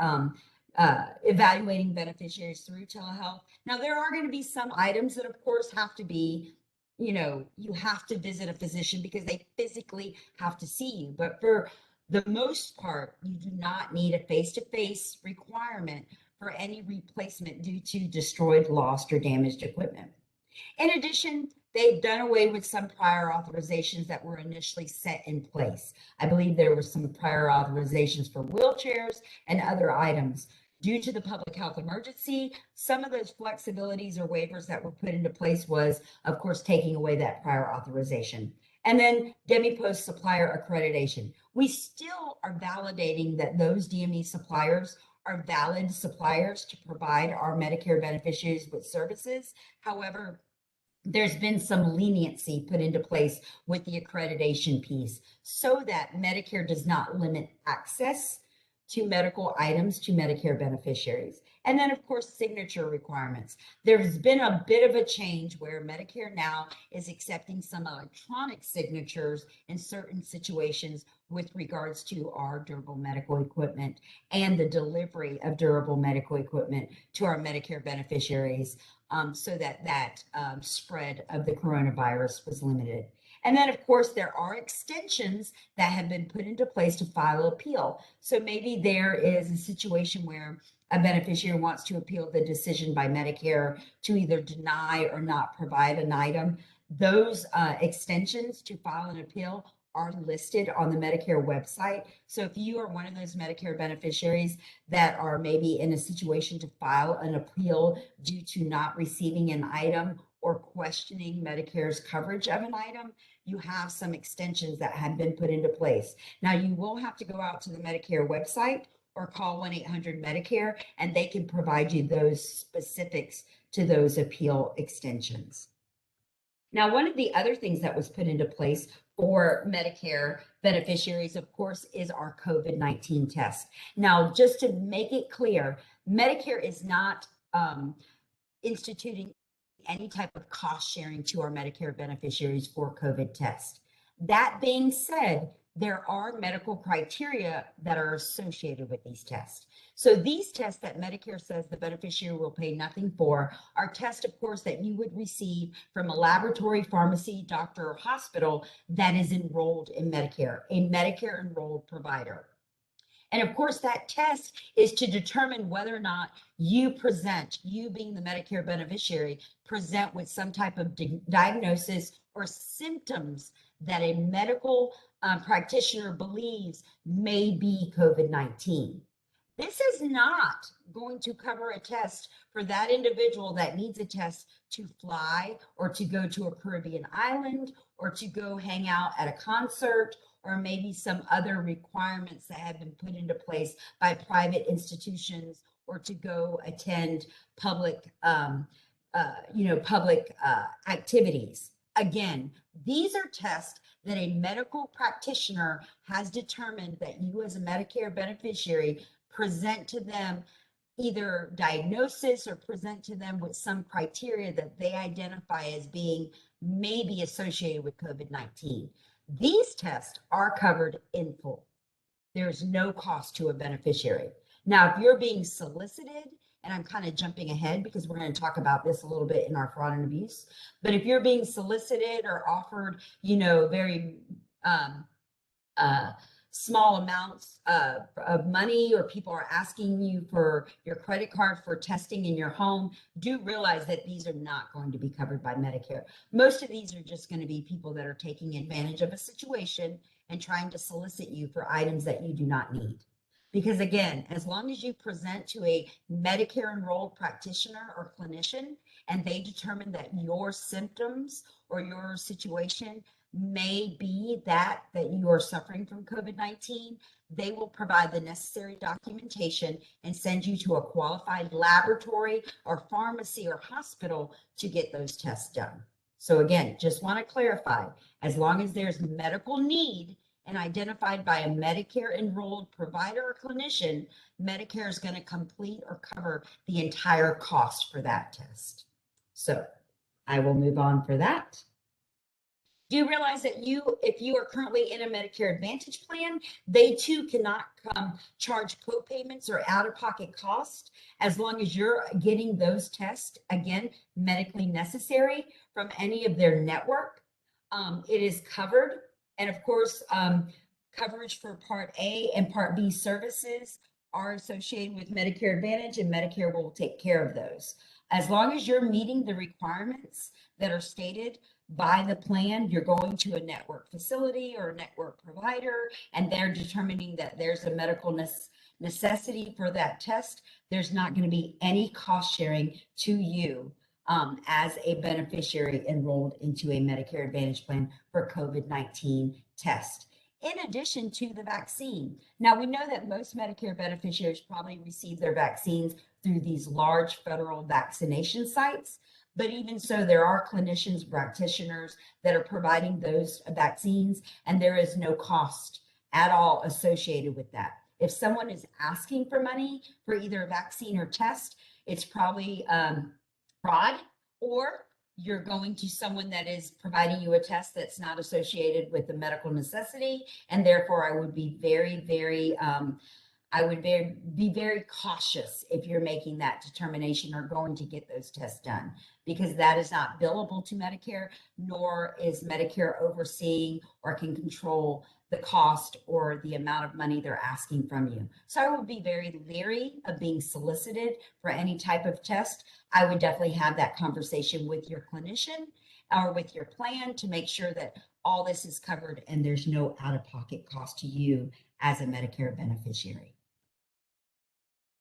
evaluating beneficiaries through telehealth. Now, there are going to be some items that, of course, have to be, you have to visit a physician because they physically have to see you. But for the most part, you do not need a face-to-face requirement for any replacement due to destroyed, lost, or damaged equipment. In addition, they've done away with some prior authorizations that were initially set in place. I believe there were some prior authorizations for wheelchairs and other items. Due to the public health emergency, some of those flexibilities or waivers that were put into place was, of course, taking away that prior authorization. And then DMEPOS supplier accreditation. We still are validating that those DME suppliers are valid suppliers to provide our Medicare beneficiaries with services. However, there's been some leniency put into place with the accreditation piece so that Medicare does not limit access to medical items to Medicare beneficiaries. And then, of course, signature requirements. There's been a bit of a change where Medicare now is accepting some electronic signatures in certain situations with regards to our durable medical equipment and the delivery of durable medical equipment to our Medicare beneficiaries, so that spread of the coronavirus was limited. And then, of course, there are extensions that have been put into place to file appeal. So maybe there is a situation where a beneficiary wants to appeal the decision by Medicare to either deny or not provide an item. Those extensions to file an appeal are listed on the Medicare website. So if you are one of those Medicare beneficiaries that are maybe in a situation to file an appeal due to not receiving an item or questioning Medicare's coverage of an item, you have some extensions that have been put into place. Now, you will have to go out to the Medicare website or call 1-800-MEDICARE, and they can provide you those specifics to those appeal extensions. Now, one of the other things that was put into place for Medicare beneficiaries, of course, is our COVID-19 test. Now, just to make it clear, Medicare is not instituting any type of cost sharing to our Medicare beneficiaries for COVID tests. That being said, there are medical criteria that are associated with these tests. So these tests that Medicare says the beneficiary will pay nothing for are tests, of course, that you would receive from a laboratory, pharmacy, doctor, or hospital that is enrolled in Medicare, a Medicare enrolled provider. And of course, that test is to determine whether or not you being the Medicare beneficiary, present with some type of diagnosis or symptoms that a medical practitioner believes may be COVID-19. This is not going to cover a test for that individual that needs a test to fly or to go to a Caribbean island or to go hang out at a concert, or maybe some other requirements that have been put into place by private institutions, or to go attend public, activities. Again, these are tests that a medical practitioner has determined that you as a Medicare beneficiary present to them either diagnosis or present to them with some criteria that they identify as being maybe associated with COVID-19. These tests are covered in full. There's no cost to a beneficiary. Now, if you're being solicited, and I'm kind of jumping ahead because we're going to talk about this a little bit in our fraud and abuse, but if you're being solicited or offered, very small amounts of money, or people are asking you for your credit card for testing in your home, do realize that these are not going to be covered by Medicare. Most of these are just going to be people that are taking advantage of a situation and trying to solicit you for items that you do not need. Because again, as long as you present to a Medicare enrolled practitioner or clinician and they determine that your symptoms or your situation may be that you are suffering from COVID-19, they will provide the necessary documentation and send you to a qualified laboratory or pharmacy or hospital to get those tests done. So again, just want to clarify, as long as there's medical need and identified by a Medicare enrolled provider or clinician, Medicare is going to complete or cover the entire cost for that test. So I will move on for that. Do you realize that if you are currently in a Medicare Advantage plan, they too cannot charge co-payments or out-of-pocket costs as long as you're getting those tests, again, medically necessary from any of their network. It is covered. And of course, coverage for Part A and Part B services are associated with Medicare Advantage, and Medicare will take care of those. As long as you're meeting the requirements that are stated by the plan, you're going to a network facility or a network provider, and they're determining that there's a medical necessity for that test, there's not going to be any cost sharing to you as a beneficiary enrolled into a Medicare Advantage plan for COVID-19 test. In addition to the vaccine. Now, we know that most Medicare beneficiaries probably receive their vaccines through these large federal vaccination sites. But even so, there are clinicians, practitioners that are providing those vaccines, and there is no cost at all associated with that. If someone is asking for money for either a vaccine or test, it's probably fraud, or you're going to someone that is providing you a test that's not associated with the medical necessity, and therefore I would be very, very be very cautious if you're making that determination or going to get those tests done, because that is not billable to Medicare, nor is Medicare overseeing or can control the cost or the amount of money they're asking from you. So I would be very leery of being solicited for any type of test. I would definitely have that conversation with your clinician or with your plan to make sure that all this is covered and there's no out-of-pocket cost to you as a Medicare beneficiary.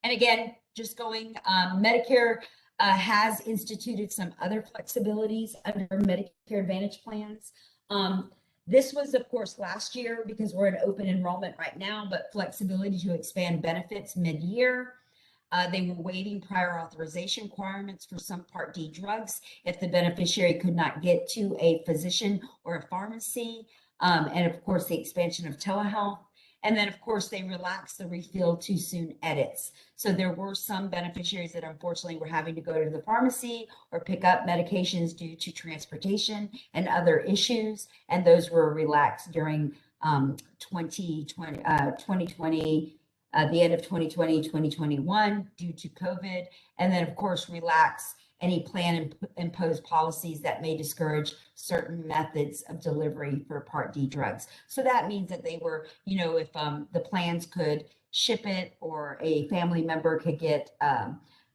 And again, just going, Medicare has instituted some other flexibilities under Medicare Advantage plans. This was, of course, last year because we're in open enrollment right now, but flexibility to expand benefits mid-year. They were waiving prior authorization requirements for some Part D drugs if the beneficiary could not get to a physician or a pharmacy. And of course, the expansion of telehealth. And then, of course, they relaxed the refill too soon edits. So there were some beneficiaries that unfortunately were having to go to the pharmacy or pick up medications due to transportation and other issues. And those were relaxed during 2020, the end of 2020, 2021 due to COVID. And then, of course, relax any plan imposed policies that may discourage certain methods of delivery for Part D drugs. So that means that they were, if the plans could ship it, or a family member could get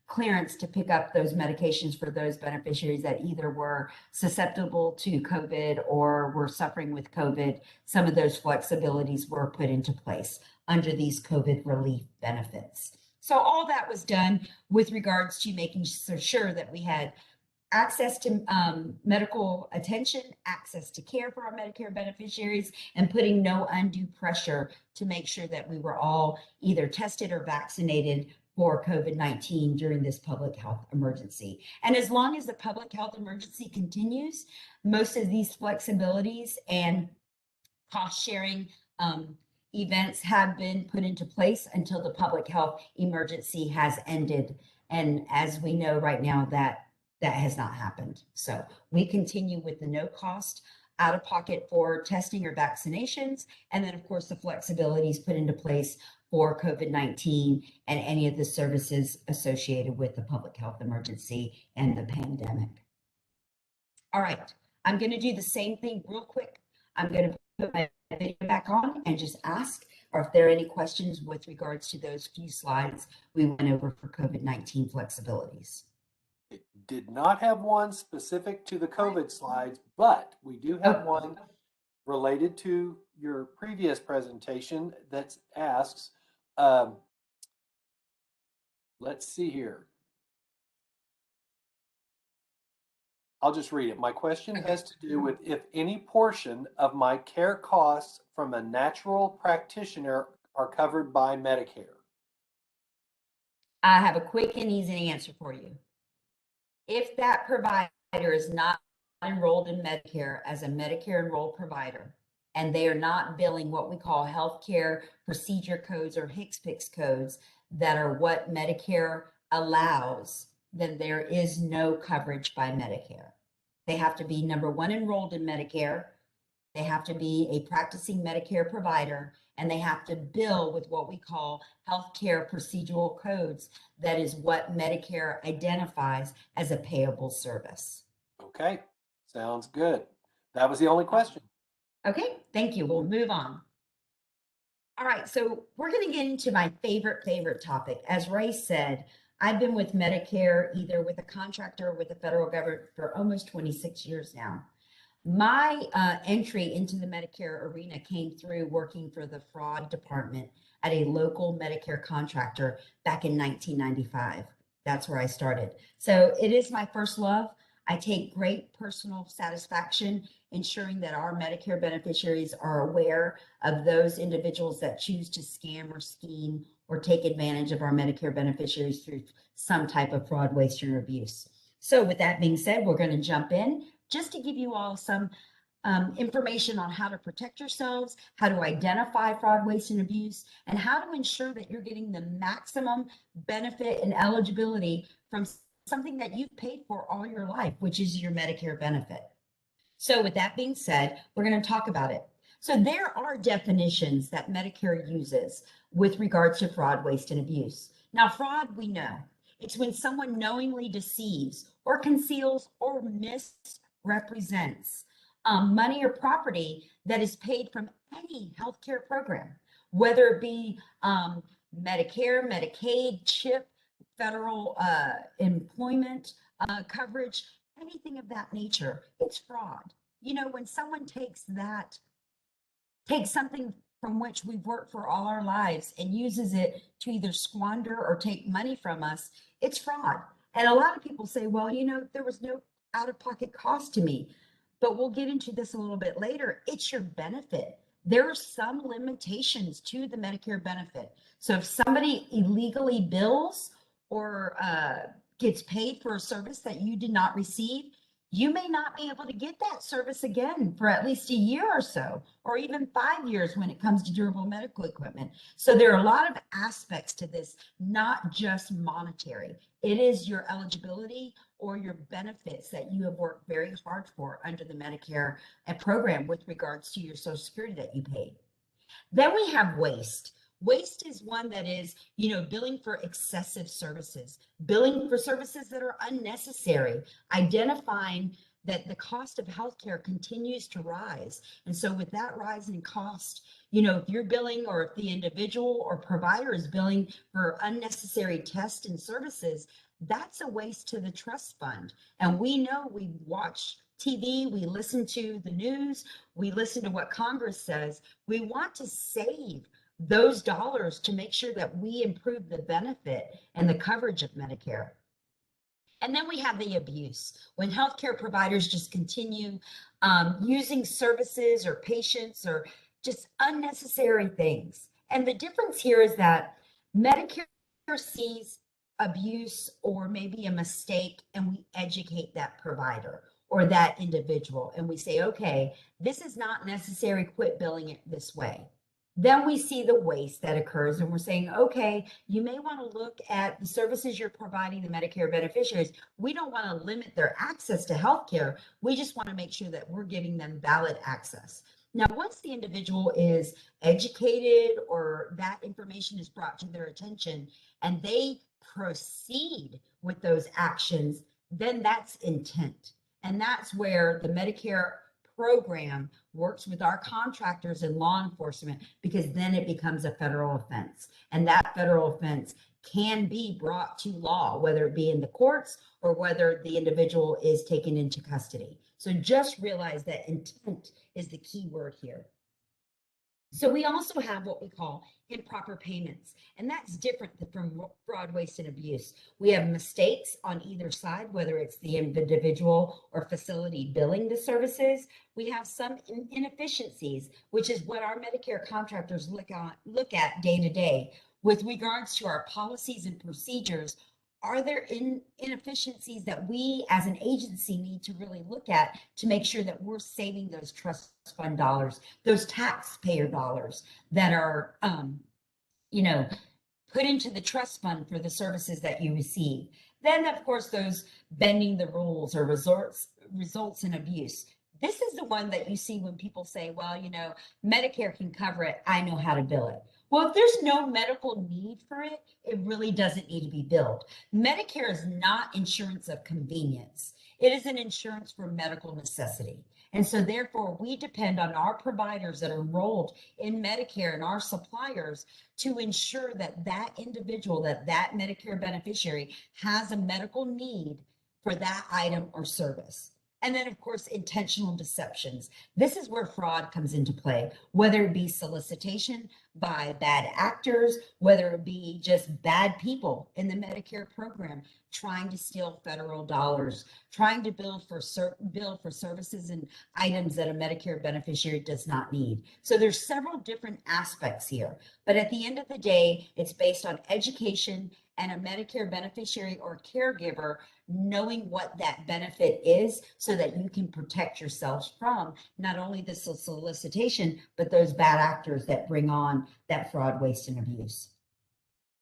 clearance to pick up those medications for those beneficiaries that either were susceptible to COVID or were suffering with COVID. Some of those flexibilities were put into place under these COVID relief benefits. So all that was done with regards to making sure that we had access to medical attention, access to care for our Medicare beneficiaries, and putting no undue pressure to make sure that we were all either tested or vaccinated for COVID-19 during this public health emergency. And as long as the public health emergency continues, most of these flexibilities and cost sharing events have been put into place until the public health emergency has ended. And as we know right now, that has not happened. So we continue with the no cost out of pocket for testing or vaccinations. And then of course the flexibilities put into place for COVID-19 and any of the services associated with the public health emergency and the pandemic. All right, I'm going to do the same thing real quick. I'm going to put my video back on and just ask, or if there are any questions with regards to those few slides we went over for COVID-19 flexibilities. It did not have one specific to the COVID slides, but we do have one related to your previous presentation that asks, let's see here. I'll just read it. My question has to do with if any portion of my care costs from a natural practitioner are covered by Medicare. I have a quick and easy answer for you. If that provider is not enrolled in Medicare as a Medicare enrolled provider, and they are not billing what we call healthcare procedure codes or HCPCS codes that are what Medicare allows, then there is no coverage by Medicare. They have to be, number one, enrolled in Medicare. They have to be a practicing Medicare provider, and they have to bill with what we call healthcare procedural codes. That is what Medicare identifies as a payable service. Okay, sounds good. That was the only question. Okay, thank you. We'll move on. All right, so we're going to get into my favorite topic. As Ray said, I've been with Medicare, either with a contractor or with the federal government, for almost 26 years now. My entry into the Medicare arena came through working for the fraud department at a local Medicare contractor back in 1995. That's where I started. So it is my first love. I take great personal satisfaction ensuring that our Medicare beneficiaries are aware of those individuals that choose to scam or scheme or take advantage of our Medicare beneficiaries through some type of fraud, waste, or abuse. So with that being said, we're going to jump in just to give you all some information on how to protect yourselves, how to identify fraud, waste, and abuse, and how to ensure that you're getting the maximum benefit and eligibility from something that you've paid for all your life, which is your Medicare benefit. So with that being said, we're going to talk about it. So there are definitions that Medicare uses with regards to fraud, waste, and abuse. Now, fraud, we know, it's when someone knowingly deceives or conceals or misrepresents money or property that is paid from any healthcare program, whether it be Medicare, Medicaid, CHIP, federal employment coverage, anything of that nature. It's fraud. You know, when someone takes something from which we've worked for all our lives and uses it to either squander or take money from us, it's fraud. And a lot of people say, well, you know, there was no out-of-pocket cost to me. But we'll get into this a little bit later. It's your benefit. There are some limitations to the Medicare benefit. So if somebody illegally bills or gets paid for a service that you did not receive, you may not be able to get that service again for at least a year or so, or even 5 years when it comes to durable medical equipment. So there are a lot of aspects to this, not just monetary. It is your eligibility or your benefits that you have worked very hard for under the Medicare program with regards to your Social Security that you paid. Then we have waste. Waste is one that is, you know, billing for excessive services, billing for services that are unnecessary, identifying that the cost of healthcare continues to rise. And so with that rise in cost, you know, if you're billing or if the individual or provider is billing for unnecessary tests and services, that's a waste to the trust fund. And we know, we watch TV, we listen to the news, we listen to what Congress says. We want to save those dollars to make sure that we improve the benefit and the coverage of Medicare. And then we have the abuse, when healthcare providers just continue using services or patients or just unnecessary things. And the difference here is that Medicare sees abuse or maybe a mistake, and we educate that provider or that individual, and we say, okay, this is not necessary, quit billing it this way. Then we see the waste that occurs, and we're saying, okay, you may want to look at the services you're providing the Medicare beneficiaries. We don't want to limit their access to healthcare. We just want to make sure that we're giving them valid access. Now, once the individual is educated or that information is brought to their attention and they proceed with those actions, then that's intent. And that's where the Medicare program works with our contractors and law enforcement, because then it becomes a federal offense. And that federal offense can be brought to law, whether it be in the courts or whether the individual is taken into custody. So just realize that intent is the key word here. So we also have what we call improper payments, and that's different from fraud, waste, and abuse. We have mistakes on either side, whether it's the individual or facility billing the services. We have some inefficiencies, which is what our Medicare contractors look at day to day with regards to our policies and procedures. Are there inefficiencies that we as an agency need to really look at to make sure that we're saving those trust fund dollars, those taxpayer dollars that are, put into the trust fund for the services that you receive? Then, of course, those bending the rules or results in abuse. This is the one that you see when people say, well, Medicare can cover it, I know how to bill it. Well, if there's no medical need for it, it really doesn't need to be billed. Medicare is not insurance of convenience. It is an insurance for medical necessity. And so therefore, we depend on our providers that are enrolled in Medicare and our suppliers to ensure that that individual, that Medicare beneficiary has a medical need for that item or service. And then, of course, intentional deceptions. This is where fraud comes into play, whether it be solicitation by bad actors, whether it be just bad people in the Medicare program trying to steal federal dollars, trying to bill for services and items that a Medicare beneficiary does not need. So there's several different aspects here. But at the end of the day, it's based on education and a Medicare beneficiary or caregiver knowing what that benefit is so that you can protect yourselves from not only the solicitation, but those bad actors that bring on that fraud, waste, and abuse.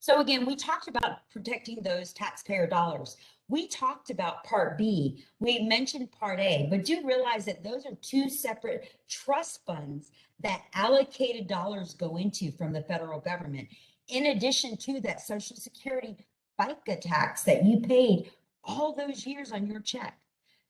So again, we talked about protecting those taxpayer dollars. We talked about Part B. We mentioned Part A, but do realize that those are two separate trust funds that allocated dollars go into from the federal government, in addition to that Social Security FICA tax that you paid all those years on your check.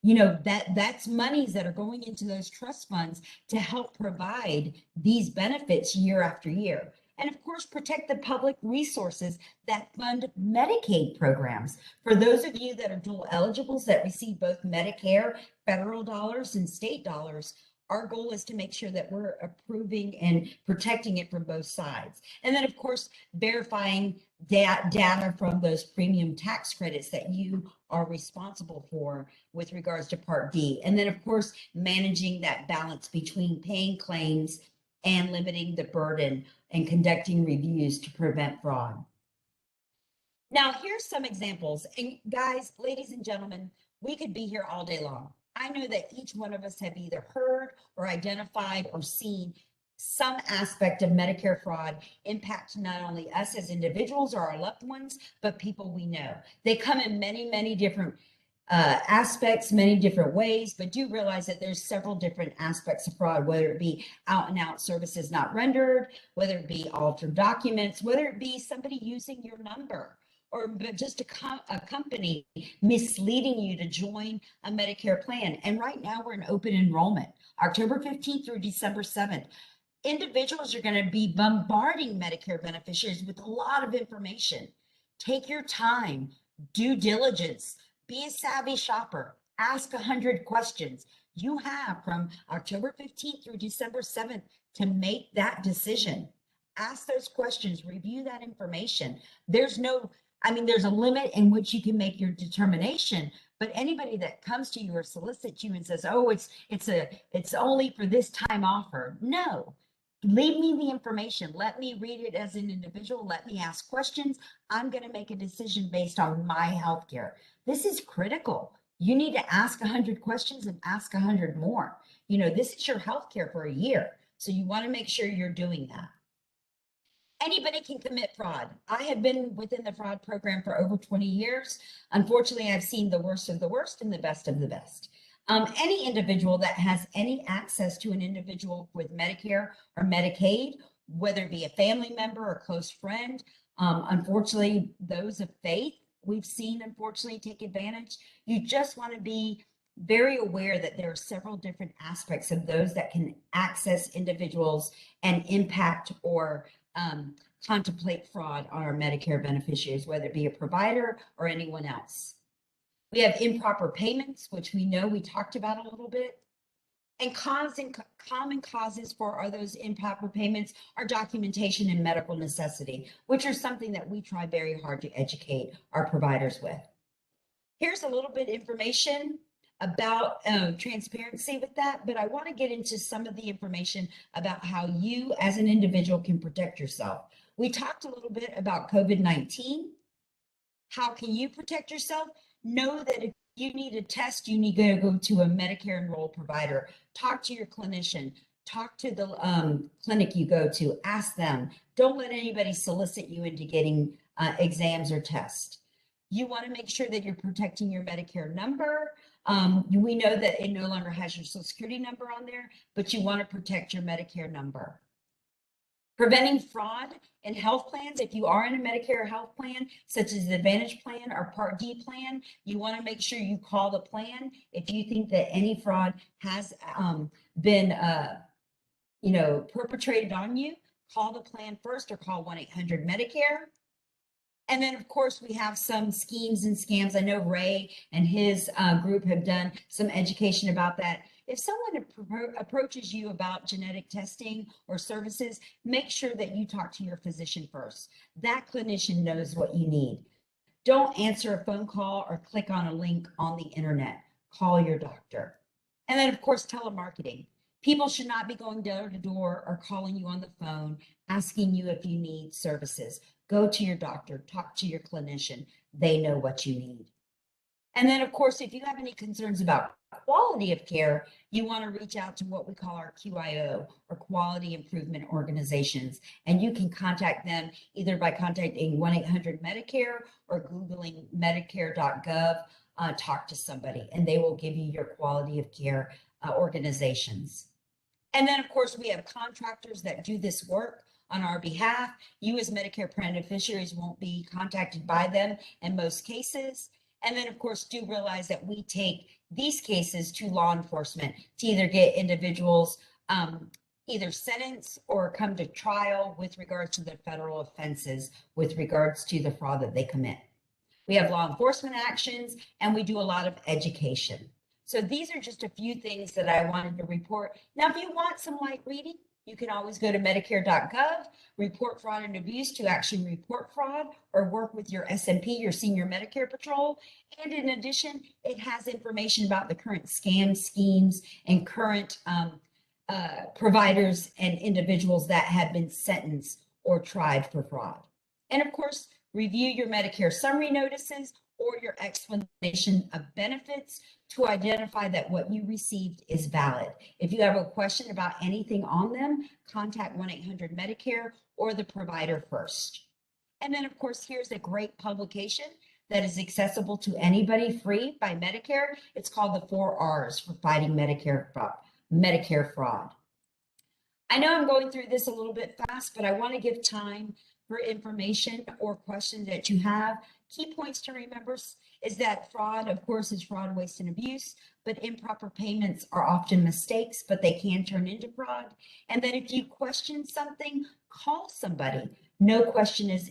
That's monies that are going into those trust funds to help provide these benefits year after year. And of course, protect the public resources that fund Medicaid programs. For those of you that are dual eligibles that receive both Medicare, federal dollars, and state dollars, our goal is to make sure that we're approving and protecting it from both sides. And then, of course, verifying data from those premium tax credits that you are responsible for with regards to Part D. And then, of course, managing that balance between paying claims and limiting the burden and conducting reviews to prevent fraud. Now, here's some examples. And guys, ladies and gentlemen, we could be here all day long. I know that each one of us have either heard or identified or seen some aspect of Medicare fraud impact not only us as individuals or our loved ones, but people we know. They come in many, many different aspects, many different ways, but do realize that there's several different aspects of fraud, whether it be out and out services not rendered, whether it be altered documents, whether it be somebody using your number, or just a company misleading you to join a Medicare plan. And right now we're in open enrollment, October 15th through December 7th. Individuals are going to be bombarding Medicare beneficiaries with a lot of information. Take your time, due diligence, be a savvy shopper, ask 100 questions. You have from October 15th through December 7th to make that decision. Ask those questions, review that information. There's a limit in which you can make your determination, but anybody that comes to you or solicits you and says, oh, it's only for this time offer. No, leave me the information. Let me read it as an individual. Let me ask questions. I'm going to make a decision based on my healthcare. This is critical. You need to ask 100 questions and ask 100 more. This is your healthcare for a year. So you want to make sure you're doing that. Anybody can commit fraud. I have been within the fraud program for over 20 years. Unfortunately, I've seen the worst of the worst and the best of the best. Any individual that has any access to an individual with Medicare or Medicaid, whether it be a family member or close friend, unfortunately, those of faith, we've seen, unfortunately, take advantage. You just want to be very aware that there are several different aspects of those that can access individuals and impact or contemplate fraud on our Medicare beneficiaries, whether it be a provider or anyone else. We have improper payments, which we talked about a little bit. And common causes for those improper payments are documentation and medical necessity, which are something that we try very hard to educate our providers with. Here's a little bit information about transparency with that, but I want to get into some of the information about how you as an individual can protect yourself. We talked a little bit about COVID-19. How can you protect yourself? Know that if you need a test, you need to go to a Medicare enrolled provider. Talk to your clinician. Talk to the clinic you go to. Ask them. Don't let anybody solicit you into getting exams or tests. You want to make sure that you're protecting your Medicare number. We know that it no longer has your Social Security number on there, but you want to protect your Medicare number. Preventing fraud in health plans. If you are in a Medicare health plan, such as the Advantage plan or Part D plan, you want to make sure you call the plan. If you think that any fraud has been perpetrated on you, call the plan first or call 1-800-Medicare. And then, of course, we have some schemes and scams. I know Ray and his group have done some education about that. If someone approaches you about genetic testing or services, make sure that you talk to your physician first. That clinician knows what you need. Don't answer a phone call or click on a link on the internet. Call your doctor. And then, of course, telemarketing. People should not be going door to door or calling you on the phone, asking you if you need services. Go to your doctor, talk to your clinician. They know what you need. And then, of course, if you have any concerns about quality of care, you want to reach out to what we call our QIO or Quality Improvement Organizations. And you can contact them either by contacting 1-800-Medicare or Googling Medicare.gov, talk to somebody, and they will give you your quality of care organizations. And then, of course, we have contractors that do this work on our behalf. You as Medicare beneficiaries won't be contacted by them in most cases. And then, of course, do realize that we take these cases to law enforcement to either get individuals either sentenced or come to trial with regards to the federal offenses with regards to the fraud that they commit. We have law enforcement actions, and we do a lot of education. So these are just a few things that I wanted to report. Now, if you want some light reading, you can always go to Medicare.gov, report fraud and abuse to actually report fraud or work with your SMP, your Senior Medicare Patrol. And in addition, it has information about the current scam schemes and current providers and individuals that have been sentenced or tried for fraud. And of course, review your Medicare summary notices or your explanation of benefits to identify that what you received is valid. If you have a question about anything on them, contact 1-800-Medicare or the provider first. And then, of course, here's a great publication that is accessible to anybody, free by Medicare. It's called the 4 R's for Fighting Medicare Fraud. I know I'm going through this a little bit fast, but I want to give time for information or questions that you have key points to remember is that fraud, of course, is fraud, waste, and abuse, but improper payments are often mistakes, but they can turn into fraud. And then if you question something, call somebody. No question is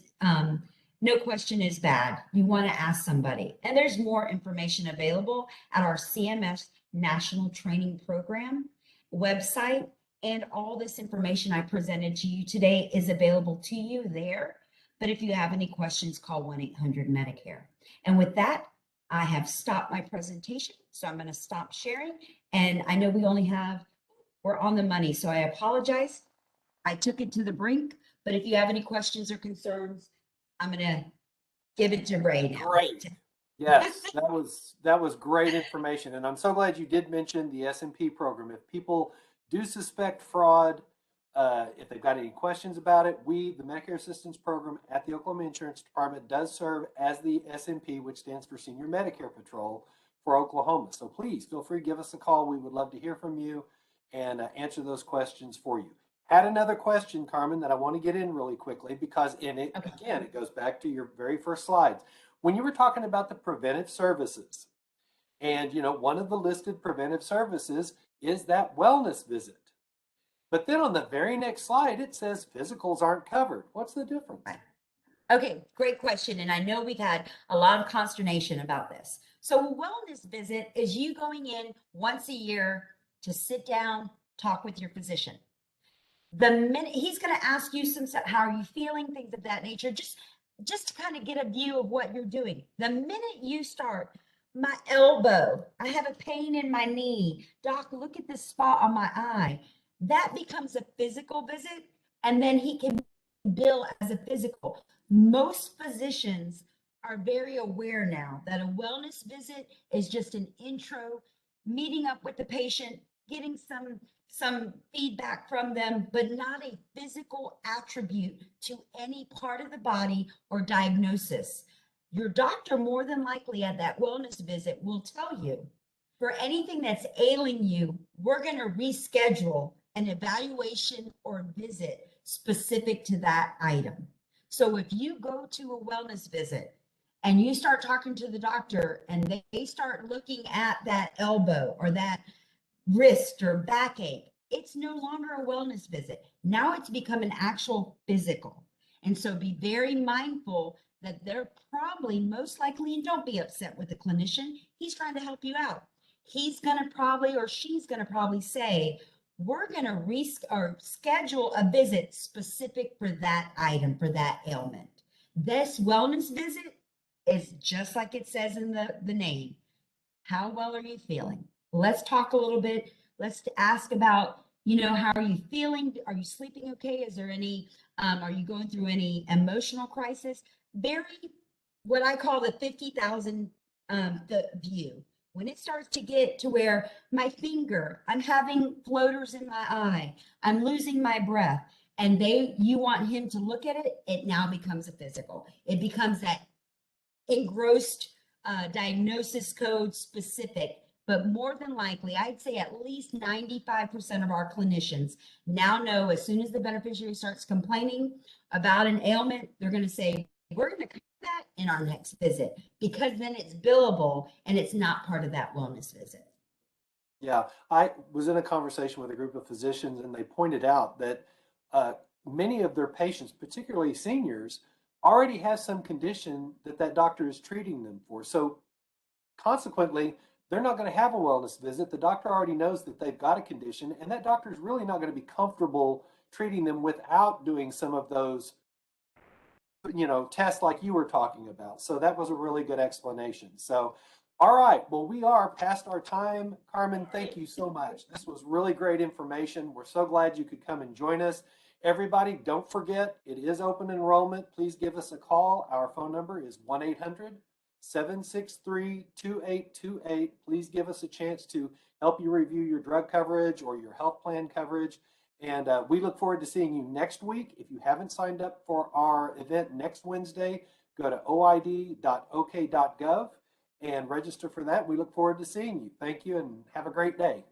bad. You want to ask somebody. And there's more information available at our CMS National Training Program website. And all this information I presented to you today is available to you there. But if you have any questions, call 1-800-Medicare. And with that, I have stopped my presentation. So I'm going to stop sharing. And I know we're on the money. So I apologize. I took it to the brink. But if you have any questions or concerns, I'm going to give it to Ray now. Great. Yes, that was great information. And I'm so glad you did mention the S&P program. If people do suspect fraud, if they've got any questions about it, the Medicare Assistance Program at the Oklahoma Insurance Department does serve as the S&P, which stands for Senior Medicare Patrol for Oklahoma. So please feel free to give us a call. We would love to hear from you and answer those questions for you. Had another question, Carmen, that I want to get in really quickly because again, it goes back to your very first slides. When you were talking about the preventive services, and one of the listed preventive services is that wellness visit. But then on the very next slide, it says physicals aren't covered. What's the difference? Okay, great question. And I know we've had a lot of consternation about this. So a wellness visit is you going in once a year to sit down, talk with your physician. The minute he's going to ask you how are you feeling, things of that nature, just to kind of get a view of what you're doing. The minute you start, my elbow, I have a pain in my knee. Doc, look at this spot on my eye. That becomes a physical visit, and then he can bill as a physical. Most physicians are very aware now that a wellness visit is just an intro, meeting up with the patient, getting some feedback from them, but not a physical attribute to any part of the body or diagnosis. Your doctor more than likely at that wellness visit will tell you, for anything that's ailing you, we're going to reschedule an evaluation or visit specific to that item. So if you go to a wellness visit and you start talking to the doctor and they start looking at that elbow or that wrist or backache, it's no longer a wellness visit. Now it's become an actual physical. And so be very mindful that they're probably most likely, and don't be upset with the clinician, he's trying to help you out. He's going to probably, or she's going to probably say, we're going to schedule a visit specific for that item, for that ailment. This wellness visit is just like it says in the name. How well are you feeling? Let's talk a little bit. Let's ask about, how are you feeling? Are you sleeping okay? Is there any, are you going through any emotional crisis? Very, what I call the 50,000 the view. When it starts to get to where my finger, I'm having floaters in my eye, I'm losing my breath, and you want him to look at it, it now becomes a physical. It becomes that engrossed diagnosis code specific, but more than likely, I'd say at least 95% of our clinicians now know as soon as the beneficiary starts complaining about an ailment, they're going to say, we're going to cover that in our next visit, because then it's billable and it's not part of that wellness visit. Yeah, I was in a conversation with a group of physicians, and they pointed out that many of their patients, particularly seniors, already have some condition that doctor is treating them for. So consequently, they're not going to have a wellness visit. The doctor already knows that they've got a condition, and that doctor is really not going to be comfortable treating them without doing some of those tests like you were talking about. So that was a really good explanation. So, all right, well, we are past our time. Carmen, thank you so much. This was really great information. We're so glad you could come and join us. Everybody, don't forget, it is open enrollment. Please give us a call. Our phone number is 1-800-763-2828. Please give us a chance to help you review your drug coverage or your health plan coverage. And we look forward to seeing you next week. If you haven't signed up for our event next Wednesday, go to oid.ok.gov and register for that. We look forward to seeing you. Thank you and have a great day.